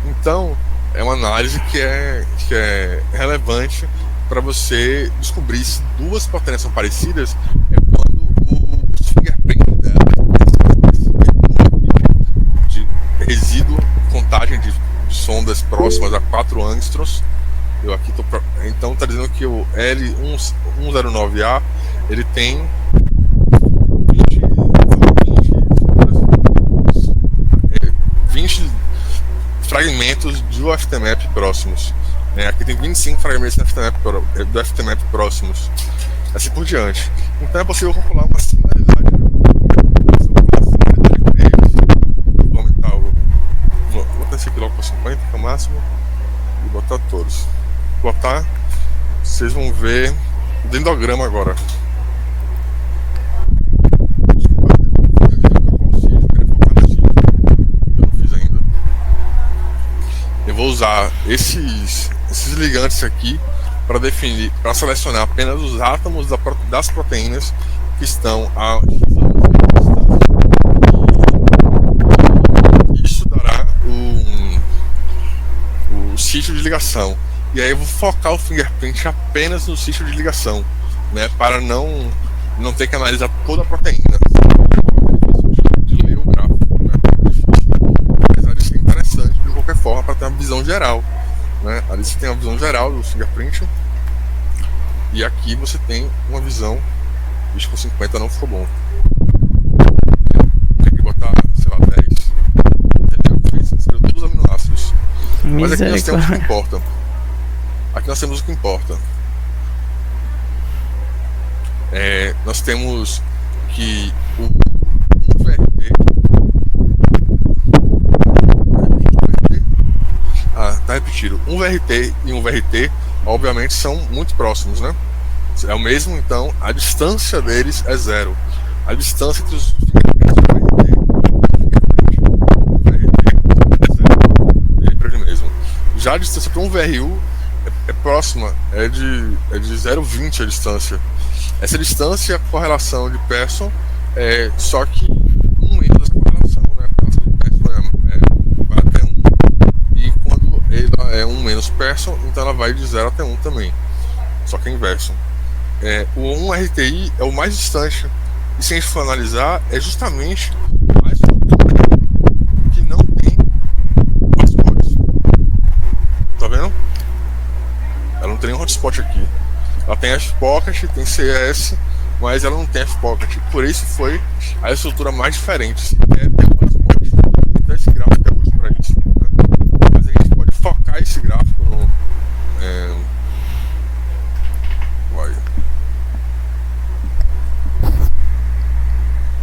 Então, é uma análise que é relevante para você descobrir se duas proteínas são parecidas, é quando o fingerprint dela, de resíduo, contagem de sondas próximas a 4 angstroms. Então está dizendo que o L109A ele tem 20 fragmentos do FTMap próximos. Aqui tem 25 fragmentos do FTMap próximos, assim por diante. Então é possível calcular uma similaridade. Vou aumentar vou botar esse aqui logo para 50, que é o máximo, e botar todos. Botar, vocês vão ver o dendrograma agora. Eu vou usar esses ligantes aqui para selecionar apenas os átomos das proteínas que estão a isso dará o sítio de ligação. E aí eu vou focar o fingerprint apenas no sítio de ligação, né, para não ter que analisar toda a proteína. De ler o gráfico, né? Apesar de ser interessante de qualquer forma para ter uma visão geral, né? Ali você tem uma visão geral do fingerprint e aqui você tem uma visão. Vixe, com 50 não ficou bom. Tem que botar, sei lá, 10. Entendeu? Seriam todos os aminoácidos. Mas aqui nós temos o que importa. Aqui nós temos o que importa. Nós temos que um VRT. Tá repetido. Um VRT e um VRT, obviamente, são muito próximos, né? É o mesmo, então a distância deles é zero. A distância entre os fingerprints do VRT é zero. Ele para ele mesmo. Já a distância para um VRU é próxima, é de 0,20 a distância. Essa distância, a correlação de Pearson, só que menos essa correlação, né? A correlação de Pearson vai até 1, e quando ela é 1 menos Pearson, então ela vai de 0 até 1 também, só que é inverso. O 1-RTI é o mais distante, e se a gente for analisar, é justamente a estrutura que não tem hotspots. Tá vendo? Ela não tem nenhum hotspot aqui. Ela tem F-Pocket, tem CS, mas ela não tem F-Pocket. Por isso foi a estrutura mais diferente. Se quer ter um hotspot, então esse gráfico é útil para isso, né? Mas a gente pode focar esse gráfico no...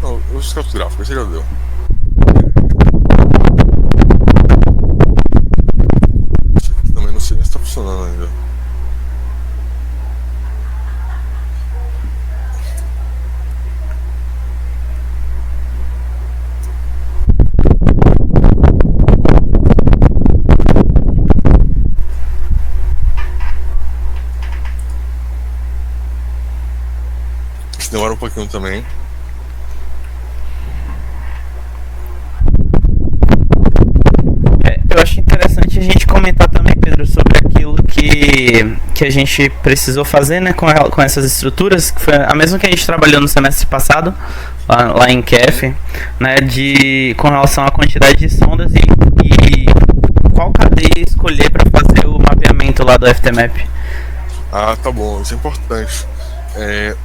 Não, eu vou buscar os gráficos, esse já deu. Isso aqui também não sei nem se está funcionando ainda. Isso demora um pouquinho também. Eu acho interessante a gente comentar também, Pedro, sobre aquilo que a gente precisou fazer, né, com essas estruturas, que foi a mesma que a gente trabalhou no semestre passado, lá em KEF, né, com relação à quantidade de sondas e qual cadeia escolher para fazer o mapeamento lá do FTMap. Tá bom, isso é importante.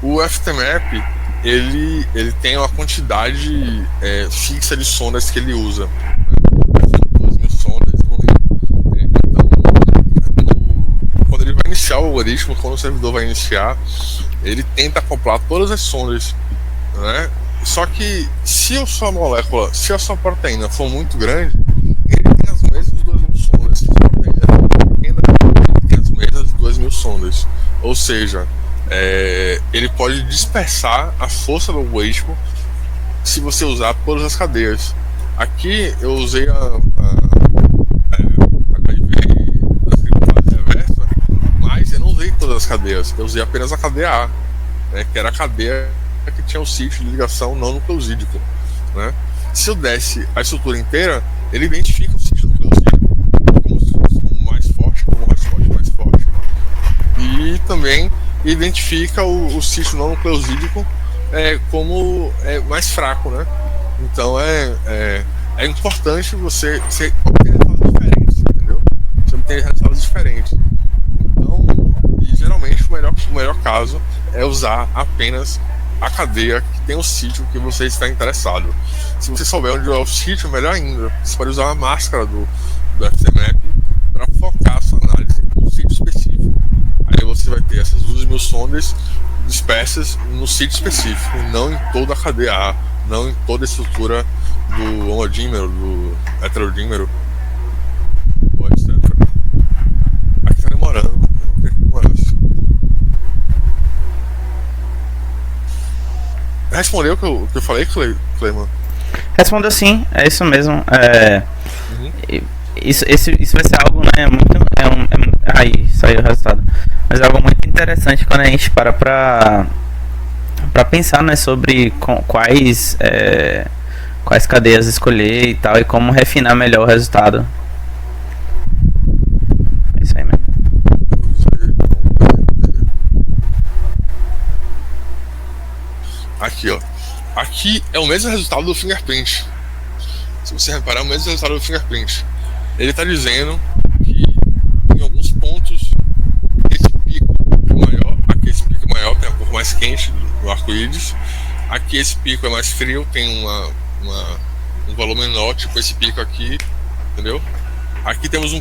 O FTMap, ele tem uma quantidade fixa de sondas que ele usa. São 2.000 sondas, não lembro. Então, quando ele vai iniciar o algoritmo, quando o servidor vai iniciar, ele tenta acoplar todas as sondas, né? Só que se a sua molécula, se a sua proteína for muito grande, ele tem as mesmas 2.000 sondas. Se a sua proteína for pequena, ele tem as mesmas 2.000 sondas. Ou seja, ele pode dispersar a força do algoritmo se você usar todas as cadeias. Aqui eu usei a HIV transcriptase reversa, mas eu não usei todas as cadeias, eu usei apenas a cadeia A, né, que era a cadeia que tinha o sítio de ligação não nucleosídico, né? Se eu desse a estrutura inteira, ele identifica o sítio nucleosídico como mais forte, como um hotspot mais forte, e também identifica o sítio não nucleosídico como mais fraco, né? Então é importante você obter resultados diferentes, entendeu? Você obter resultados diferentes. Então, e geralmente o melhor caso é usar apenas a cadeia que tem o sítio que você está interessado. Se você souber onde é o sítio, melhor ainda. Você pode usar uma máscara do FTMap para focar a sua análise num sítio específico. Aí você vai ter essas 2.000 sondas dispersas no sítio específico, não em toda a cadeia A, não em toda a estrutura do homodímero, do heterodímero, ou etc. Aqui tá demorando, não queria que demorasse. Respondeu o que eu falei, Cleiman? Respondeu sim, é isso mesmo. Uhum. Isso vai ser algo, né, muito... aí, saiu o resultado. Mas é algo muito interessante quando a gente para pra pensar, né, sobre quais cadeias escolher e tal, e como refinar melhor o resultado. É isso aí mesmo. Aqui, ó. Aqui é o mesmo resultado do fingerprint. Se você reparar, é o mesmo resultado do fingerprint. Ele está dizendo que em alguns pontos esse pico maior, aqui esse pico maior tem a cor mais quente do arco-íris, aqui esse pico é mais frio, tem um valor menor, tipo esse pico aqui, entendeu? Aqui temos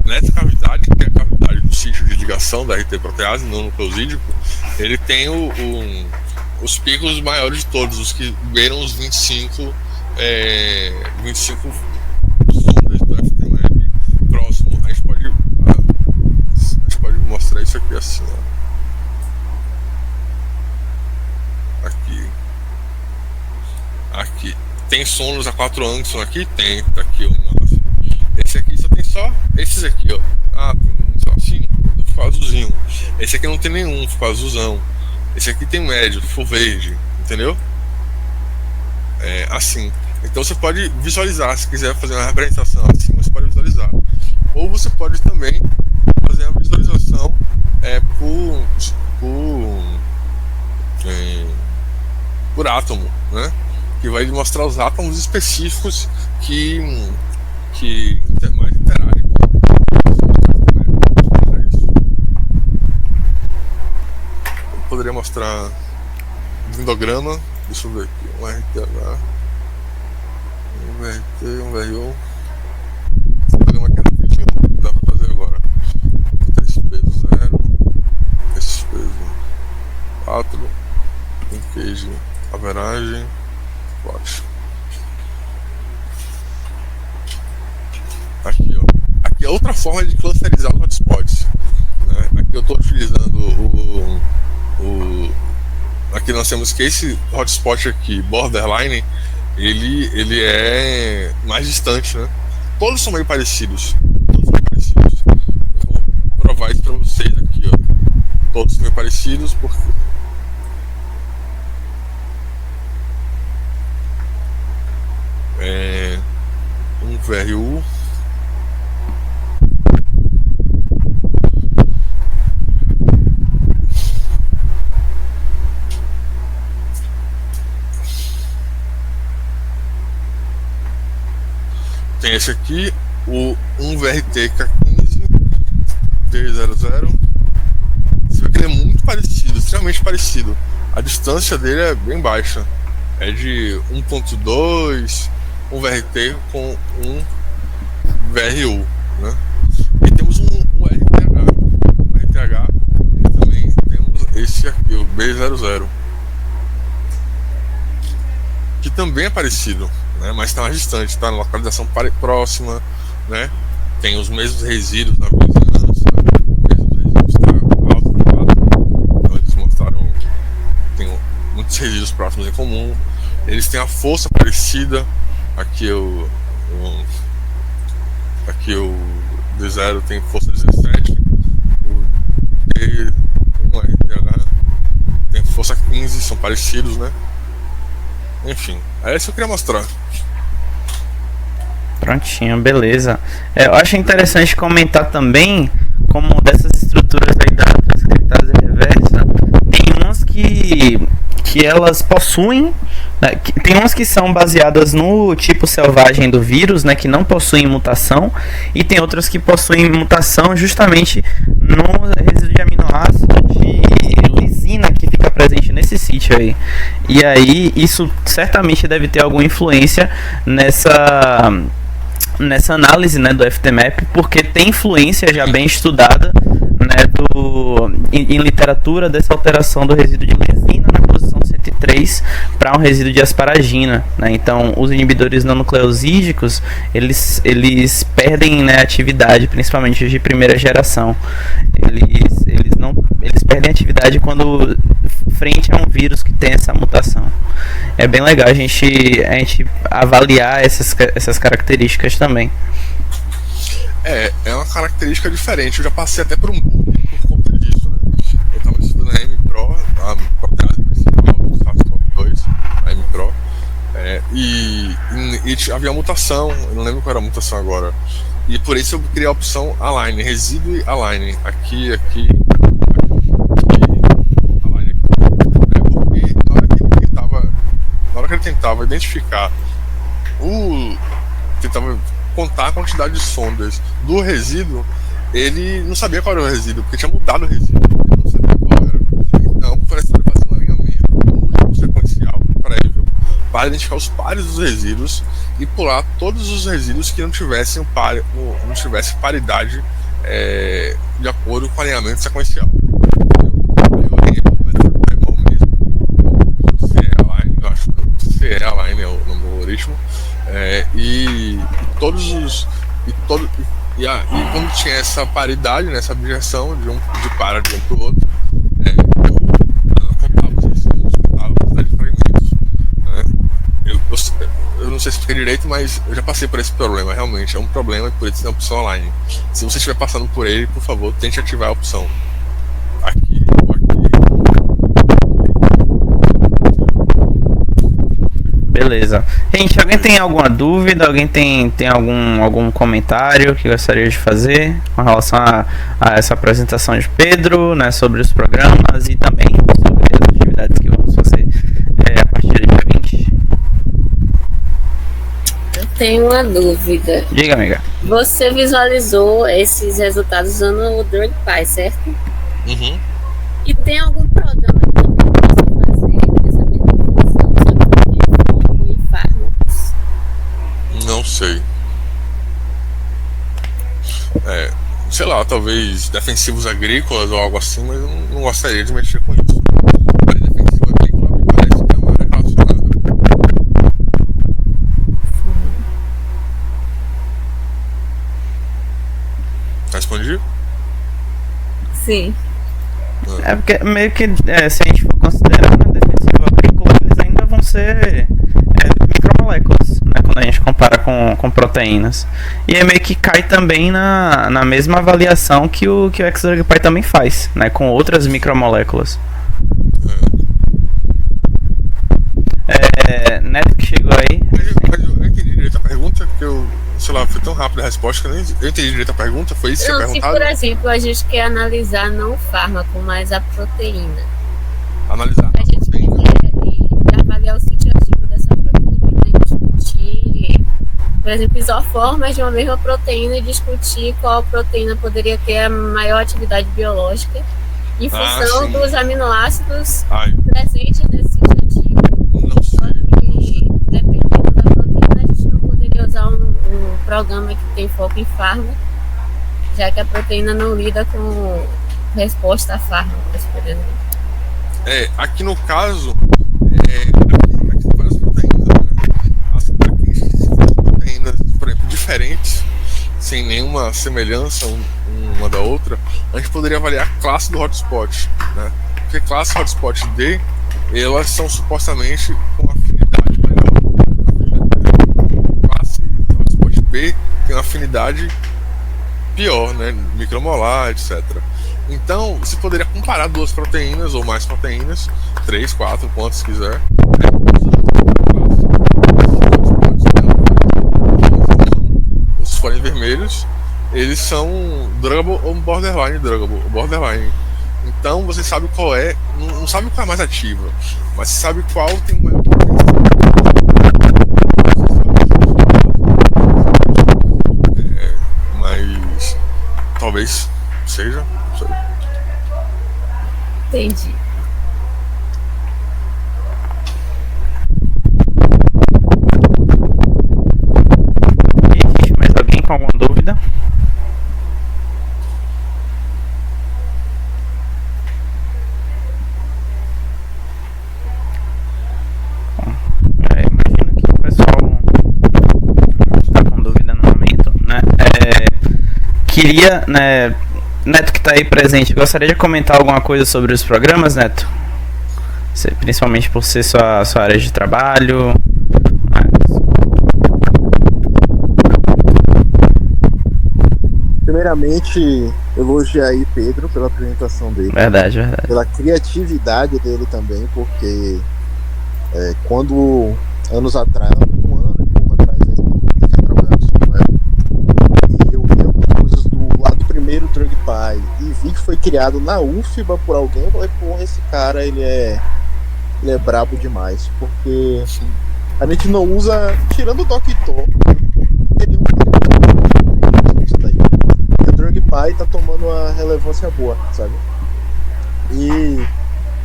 nessa cavidade, que é a cavidade do sítio de ligação da RT protease não nucleosídico, ele tem os picos maiores de todos, os que beiram os 25 sondas do FTMap próximo. A gente pode mostrar isso aqui assim, ó. Aqui tem sondas a 4 Angstrom aqui? Tem, tá aqui o máximo. Esse aqui só tem só esses aqui, ó. Tem só 5, ficou azulzinho. Esse aqui não tem nenhum, ficou azulzão. Esse aqui tem médio, ficou verde, entendeu? Assim. Então você pode visualizar, se quiser fazer uma representação assim, você pode visualizar. Ou você pode também fazer uma visualização por átomo, né? Que vai mostrar os átomos específicos que mais interagem com isso. Eu poderia mostrar dendograma. Deixa eu ver aqui, um RTH, um VRT, um VRO. Vou fazer uma aqui rapidinho, dá pra fazer agora. Esse peso 0, esse peso 4, linkage, averagem 4. Aqui, ó. Aqui é outra forma de clusterizar os hotspots, né? Aqui eu estou utilizando aqui nós temos que esse hotspot aqui, borderline, ele é mais distante, né? Todos são meio parecidos. Eu vou provar isso para vocês aqui, ó. Todos são meio parecidos porque um VRU. Tem esse aqui, o 1VRT K15 D00. Você vê que ele é muito parecido, extremamente parecido. A distância dele é bem baixa. É de 1.2, um VRT com um VRU, né? E temos um RTH, e também temos esse aqui, o B00, que também é parecido, né? Mas está mais distante, está na localização próxima, né? Tem os mesmos resíduos na vizinhança, os mesmos resíduos está alto, então eles mostraram, tem muitos resíduos próximos em comum, eles têm a força parecida. Aqui o D0 tem força 17, o D1RTH tem força 15, são parecidos, né? Enfim, é isso que eu queria mostrar. Prontinho, beleza. Eu acho interessante comentar também como dessas estruturas aí da transcriptase reversa, tem umas que elas possuem, né, tem umas que são baseadas no tipo selvagem do vírus, né, que não possuem mutação, e tem outras que possuem mutação justamente no resíduo de aminoácido de lisina que fica presente nesse sítio aí. E aí isso certamente deve ter alguma influência nessa análise, né, do FTMap, porque tem influência já bem estudada, né, em literatura dessa alteração do resíduo de lisina na posição 103 para um resíduo de asparagina, né? Então os inibidores não nucleosídicos eles perdem, né, atividade, principalmente os de primeira geração. Eles perdem atividade quando frente a um vírus que tem essa mutação. É bem legal a gente avaliar essas características também. É uma característica diferente. Eu já passei até por um bug por conta disso, né? Eu estava estudando a MPro, a protease principal do SARS-CoV-2, a MPro, e havia uma mutação, eu não lembro qual era a mutação agora. E por isso eu criei a opção align, resíduo e align. Aqui, align aqui. Porque na hora que ele tentava identificar tentava contar a quantidade de sondas do resíduo, ele não sabia qual era o resíduo, porque tinha mudado o resíduo, ele não sabia qual era. Então, parece que ele fazia um alinhamento múltiplo sequencial prévio para identificar os pares dos resíduos e pular todos os resíduos que não tivessem paridade de acordo com o alinhamento sequencial. Eu alinhei o método primal mesmo, CE-Align, eu acho que CE-Align é o nome do algoritmo. E quando tinha essa paridade, né, essa objeção de um para de um para o outro, eu contava os resíduos, contava a quantidade de fragmentos, né? Eu não sei se fica direito, mas eu já passei por esse problema. Realmente é um problema e por isso tem a opção online. Se você estiver passando por ele, por favor, tente ativar a opção aqui ou aqui. Beleza. Gente, alguém tem alguma dúvida? Alguém tem algum comentário que gostaria de fazer com relação a essa apresentação de Pedro, né, sobre os programas e também sobre as atividades que vamos fazer a partir do dia 20? Eu tenho uma dúvida. Diga, amiga. Você visualizou esses resultados usando o DruGPy, certo? Uhum. E tem algum programa que também possa fazer essa mesma função, só que não tem foco em fármacos? Não sei. Sei lá, talvez defensivos agrícolas ou algo assim, mas eu não gostaria de mexer com isso. Mas defensivo agrícola me parece que é uma área relacionada. Respondi? Sim. É porque meio que, se a gente for considerar, né, defensivo agrícola, eles ainda vão ser micromoléculas, né, quando a gente compara com proteínas. E é meio que cai também na mesma avaliação que o XDruGPy também faz, né, com outras micromoléculas. Neto que chegou aí. Mas eu entendi direito a pergunta, que sei lá, foi tão rápida a resposta que eu entendi direito a pergunta, foi isso que você Não, se perguntado? por exemplo a gente quer analisar não o fármaco, mas a proteína. Analisar A gente quer avaliar o sítio ativo dessa proteína e discutir, por exemplo, isoformas de uma mesma proteína e discutir qual proteína poderia ter a maior atividade biológica em função dos aminoácidos Ai, presentes nesse sítio antigo. não Só sei. que, dependendo da proteína, a gente não poderia usar um programa que tem foco em fármaco, já que a proteína não lida com resposta a fármacos, por exemplo. Aqui no caso, aqui tem várias proteínas, né? As proteínas, por exemplo, diferentes, sem nenhuma semelhança uma da outra, a gente poderia avaliar a classe do hotspot, né? Porque classe hotspot D, elas são supostamente com afinidade melhor. Classe hotspot B tem uma afinidade pior, né? Micromolar, etc. Então, você poderia comparar duas proteínas ou mais proteínas, 3, 4, quantos quiser. Os forem vermelhos, eles são druggable ou borderline druggable. Borderline. Então, você sabe qual é, não sabe qual é a mais ativa, mas você sabe qual tem o maior potencial. Mas talvez seja, não sei. Entendi. Existe mais alguém com alguma dúvida? Bom, imagino que o pessoal não está com dúvida no momento, né? Queria, né, Neto que está aí presente, gostaria de comentar alguma coisa sobre os programas, Neto? Principalmente por ser sua área de trabalho. Primeiramente, elogiar aí Pedro pela apresentação dele. Verdade. Pela criatividade dele também, porque quando anos atrás, um ano e pouco atrás, eu comecei a trabalhar no Samuel, e eu vi algumas coisas do lado primeiro DrugPy e vi que foi criado na UFBA por alguém. Eu falei, porra, esse cara ele é brabo demais, porque a gente não usa, tirando o Doctor, nenhum isso daí. E o DrugPy tá tomando uma relevância boa, sabe? E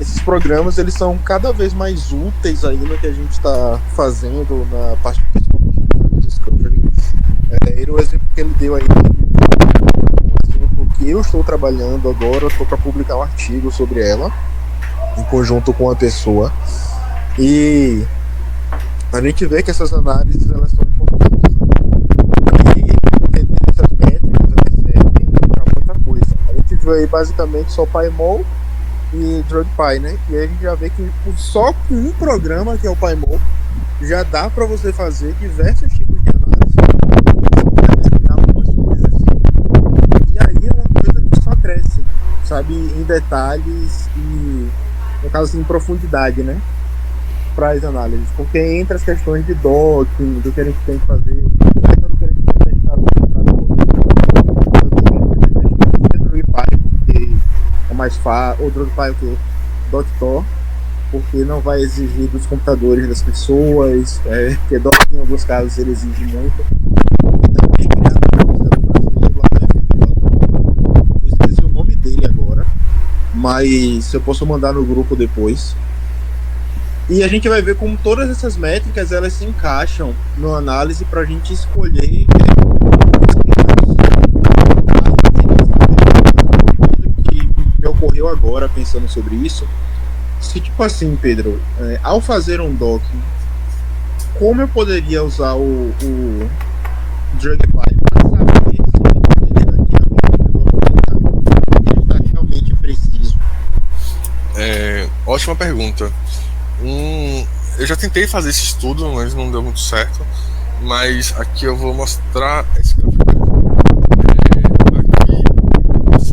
esses programas, eles são cada vez mais úteis aí no que a gente está fazendo na parte do Discovery. O exemplo que ele deu aí, um exemplo que eu estou trabalhando agora, estou para publicar um artigo sobre ela, em conjunto com uma pessoa. E a gente vê que essas análises, elas são importantes, né? E entender essas métricas, elas servem para muita coisa. A gente viu aí basicamente só PyMol e DrugPy, né? E aí a gente já vê que só com um programa, que é o PyMol, já dá para você fazer diversos tipos de análise, determinar algumas coisas. E aí é uma coisa que só cresce, sabe, em detalhes e, no caso assim, em profundidade, né, para as análises, porque entre as questões de docking, do que a gente tem que fazer, do que a gente tem que testar o DrugPy, porque é mais fácil, ou DrugPy o que? Doctor, porque não vai exigir dos computadores das pessoas, porque docking em alguns casos ele exige muito. E também criado um brasileiro lá da FGJ, eu esqueci o nome dele agora, mas eu posso mandar no grupo depois. E a gente vai ver como todas essas métricas elas se encaixam na análise para a gente escolher que me ocorreu agora pensando sobre isso. Se tipo assim, Pedro, ao fazer um docking, como eu poderia usar o DrugPy para saber se ele está realmente preciso? Ótima pergunta. Eu já tentei fazer esse estudo, mas não deu muito certo. Mas aqui eu vou mostrar esse gráfico. Aqui você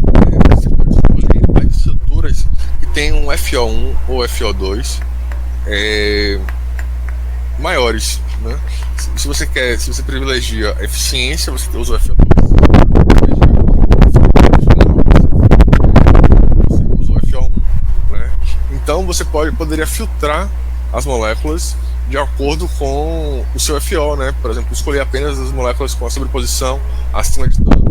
pode escolher as estruturas que tem um FO1 ou FO2 maiores, né? Se você privilegia a eficiência, você usa o FO2. Você usa o FO1, né? Então você poderia filtrar as moléculas de acordo com o seu FO, né? Por exemplo, escolher apenas as moléculas com a sobreposição acima de tanto.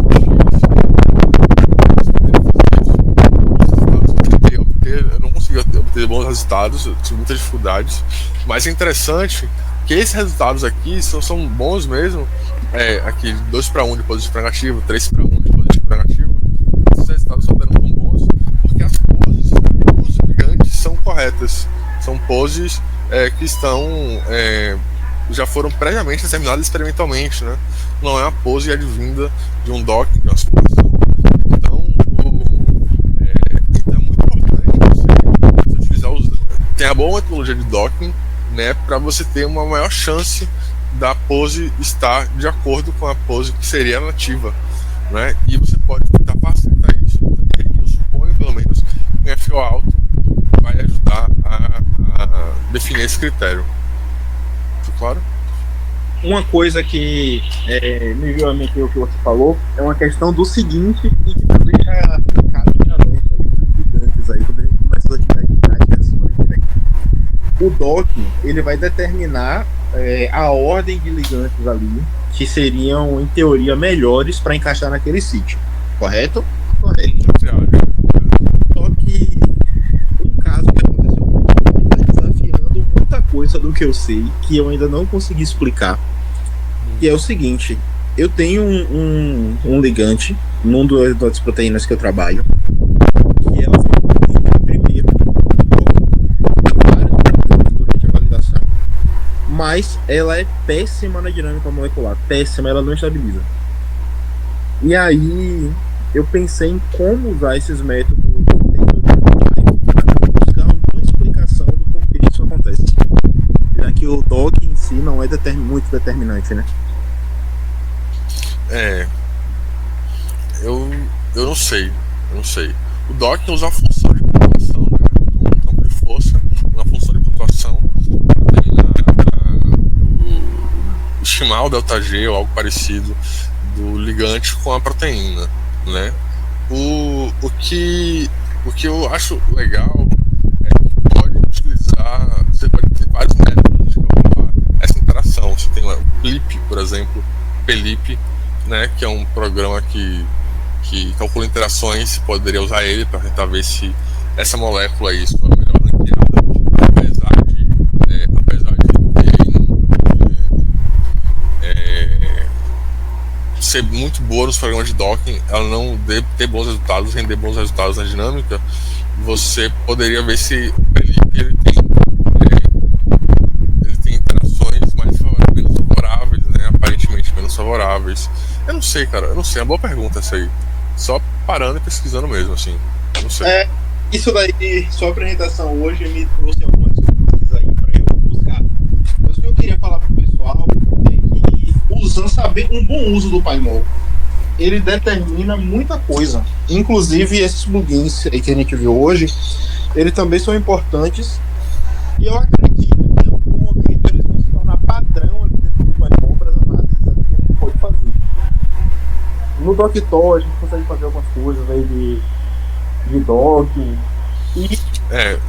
bons resultados, eu tive muitas dificuldades, mas é interessante que esses resultados aqui são bons mesmo. Aqui 2:1 de positivo negativo, 3:1 de positivo negativo. Esses resultados só deram tão bons porque as poses dos ligantes são corretas, são poses que já foram previamente determinadas experimentalmente, né? Não é uma pose advinda de um docking, de uma simulação. Então é muito importante você utilizar tem a boa metodologia de docking, né, para você ter uma maior chance da pose estar de acordo com a pose que seria nativa, né? E você pode tentar facilitar isso. E eu suponho, pelo menos, que o FO alto vai ajudar a definir esse critério. Tá claro? Uma coisa que me veio à mente o que você falou é uma questão do seguinte, e que também já cabe em alerta aí para os estudantes aí, quando a gente começou a atividade prática semana que vem. O docking, ele vai determinar a ordem de ligantes ali, que seriam, em teoria, melhores para encaixar naquele sítio. Correto? Correto. Só que um caso que aconteceu comigo está desafiando muita coisa do que eu sei, que eu ainda não consegui explicar. E é o seguinte, eu tenho um ligante num das proteínas que eu trabalho, que ela foi primeiro durante a validação, mas ela é péssima na dinâmica molecular, péssima, ela não estabiliza. E aí eu pensei em como usar esses métodos para buscar alguma explicação do porquê isso acontece, já que o docking em si não é muito determinante, né? Eu não sei. O docking usa a função de pontuação, né? Um campo de força, uma função de pontuação para determinar estimar o ΔG ou algo parecido do ligante com a proteína, né? O que eu acho legal é que você pode ter vários métodos de calcular essa interação. Você tem o PLIP, por exemplo, PLIP, né, que é um programa que calcula interações. Você poderia usar ele para tentar ver se essa molécula aí é melhor ranqueada, apesar de ser muito boa nos programas de docking, ela não ter bons resultados, render bons resultados na dinâmica. Você poderia ver se o PLIP ele tem interações menos favoráveis, né, aparentemente menos favoráveis. Eu não sei, cara, é uma boa pergunta essa aí. Só parando e pesquisando mesmo, assim. Eu não sei. Isso daí, sua apresentação hoje me trouxe algumas coisas aí pra eu buscar. Mas o que eu queria falar pro pessoal é que saber um bom uso do PyMol, ele determina muita coisa. Inclusive esses plugins aí que a gente viu hoje, eles também são importantes. E eu acredito que em algum momento eles vão se tornar padrão aqui dentro do PyMol para as análises que a gente pode fazer. No Doctor a gente consegue fazer algumas coisas aí de docking.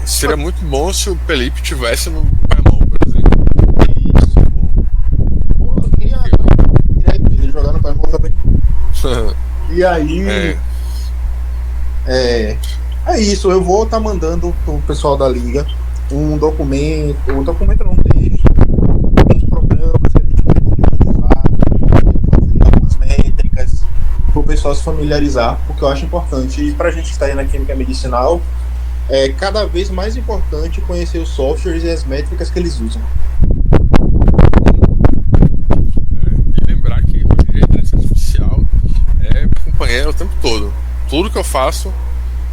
Seria muito bom se o PLIP tivesse no PyMol, por exemplo. Eu queria ele jogar no PyMol também. E aí é isso, eu vou estar mandando pro pessoal da liga um documento não, texto, uns programas que a gente vai utilizar, fazer algumas métricas para o pessoal se familiarizar, porque eu acho importante. E para a gente que está aí na química medicinal, é cada vez mais importante conhecer os softwares e as métricas que eles usam. E lembrar que hoje em dia a inteligência artificial é minha companheira o tempo todo. Tudo que eu faço,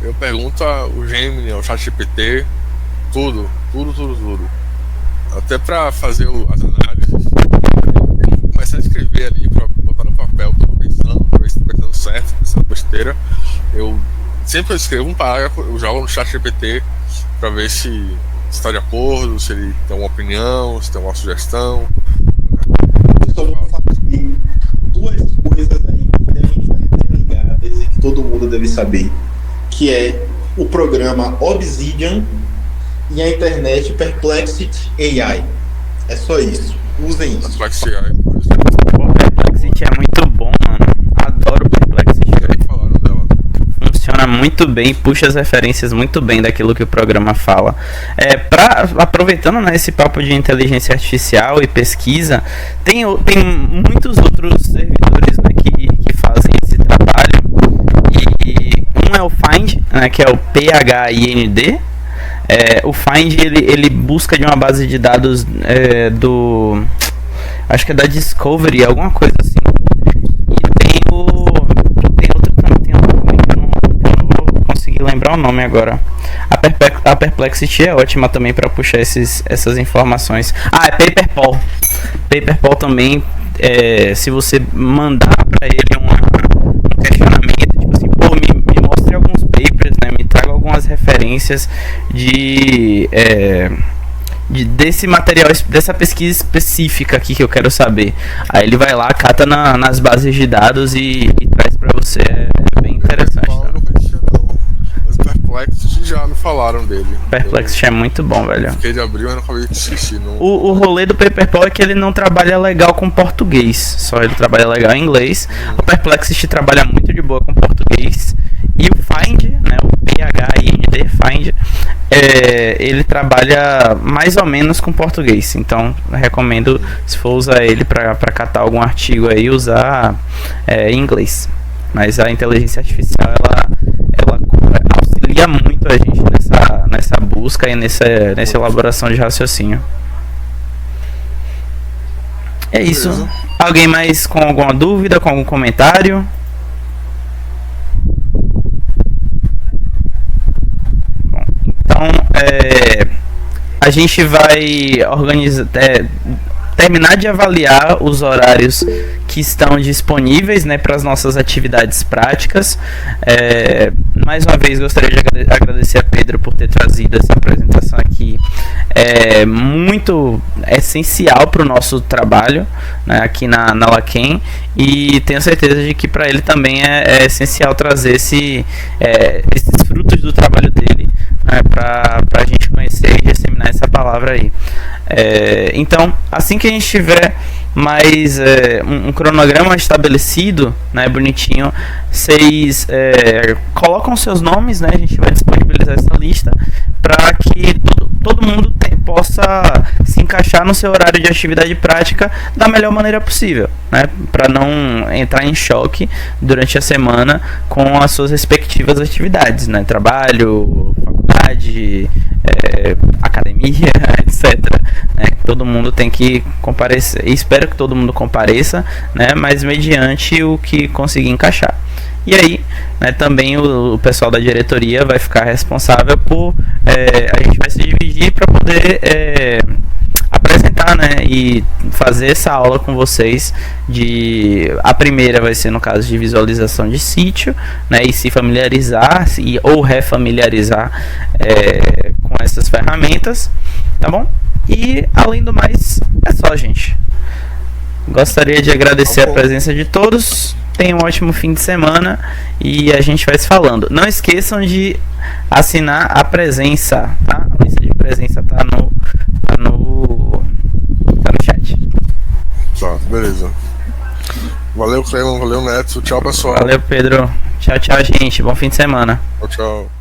eu pergunto ao Gemini, ao ChatGPT, tudo. Até para fazer as análises, eu começar a escrever ali, para botar no papel o que eu tô pensando, para ver se estou pensando certo, pensando besteira. Sempre que eu escrevo um parágrafo, eu jogo no ChatGPT para ver se está de acordo, se ele tem uma opinião, se tem uma sugestão. Eu só vou falar assim, duas coisas aí que devem estar interligadas e que todo mundo deve saber, que é o programa Obsidian e a internet Perplexity AI. É só isso. Usem isso. Perplexity AI. O Perplexity é muito bom, mano. Adoro o Perplexity. Já falaram dela. Funciona muito muito bem, puxa as referências muito bem daquilo que o programa fala. Aproveitando, né, esse papo de inteligência artificial e pesquisa, tem muitos outros servidores, né, que fazem esse trabalho. E um é o Find, né, que é o PHIND. O Find ele busca de uma base de dados acho que é da Discovery, alguma coisa assim. E tem outro também, tem outro também que eu não vou conseguir lembrar o nome agora. A Perplexity é ótima também para puxar essas informações. É Paperpol. Paperpol também, se você mandar para ele um questionamento, tipo assim, me mostre alguns papers, né, me traga algumas referências desse material, dessa pesquisa específica aqui que eu quero saber. Aí ele vai lá, cata nas bases de dados e traz pra você. É bem interessante. Eu não conhecia, não. Mas Perplexity já me falaram dele. Perplexity é muito bom, velho. Fiquei de abrir, mas não acabei de assistir. O rolê do Paperpol é que ele não trabalha legal com português, só ele trabalha legal em inglês. O Perplexity trabalha muito de boa com português. E o Find, né, o PHIND, Find, ele trabalha mais ou menos com português. Então, recomendo, se for usar ele para catar algum artigo aí, usar em inglês. Mas a inteligência artificial, ela auxilia muito a gente nessa busca e nessa elaboração de raciocínio. É isso. Beleza. Alguém mais com alguma dúvida, com algum comentário? Então, a gente vai terminar de avaliar os horários que estão disponíveis, né, para as nossas atividades práticas. Mais uma vez gostaria de agradecer a Pedro por ter trazido essa apresentação aqui, muito essencial para o nosso trabalho, né, aqui na Laquen, e tenho certeza de que para ele também é essencial trazer esses frutos do trabalho dele, né, para a gente conhecer e disseminar essa palavra aí. Então, assim que a gente tiver mais um cronograma estabelecido, né, bonitinho, vocês colocam seus nomes, né, a gente vai disponibilizar essa lista para que todo mundo possa se encaixar no seu horário de atividade prática da melhor maneira possível, né, para não entrar em choque durante a semana com as suas respectivas atividades, né, trabalho, faculdade, academia, etc. Todo mundo tem que comparecer. Espero que todo mundo compareça, né, mas mediante o que conseguir encaixar. E aí, né, também o pessoal da diretoria vai ficar responsável por... a gente vai se dividir para poder apresentar, né, e fazer essa aula com vocês. A primeira vai ser no caso de visualização de sítio, né, e se familiarizar ou refamiliarizar com essas ferramentas, tá bom? E além do mais, é só, gente. Gostaria de agradecer a presença de todos. Tenham um ótimo fim de semana e a gente vai se falando. Não esqueçam de assinar a presença, tá? A lista de presença tá no chat. Tá, beleza. Valeu, Cleman. Valeu, Neto. Tchau, pessoal. Valeu, Pedro. Tchau, gente. Bom fim de semana. Tchau, tchau.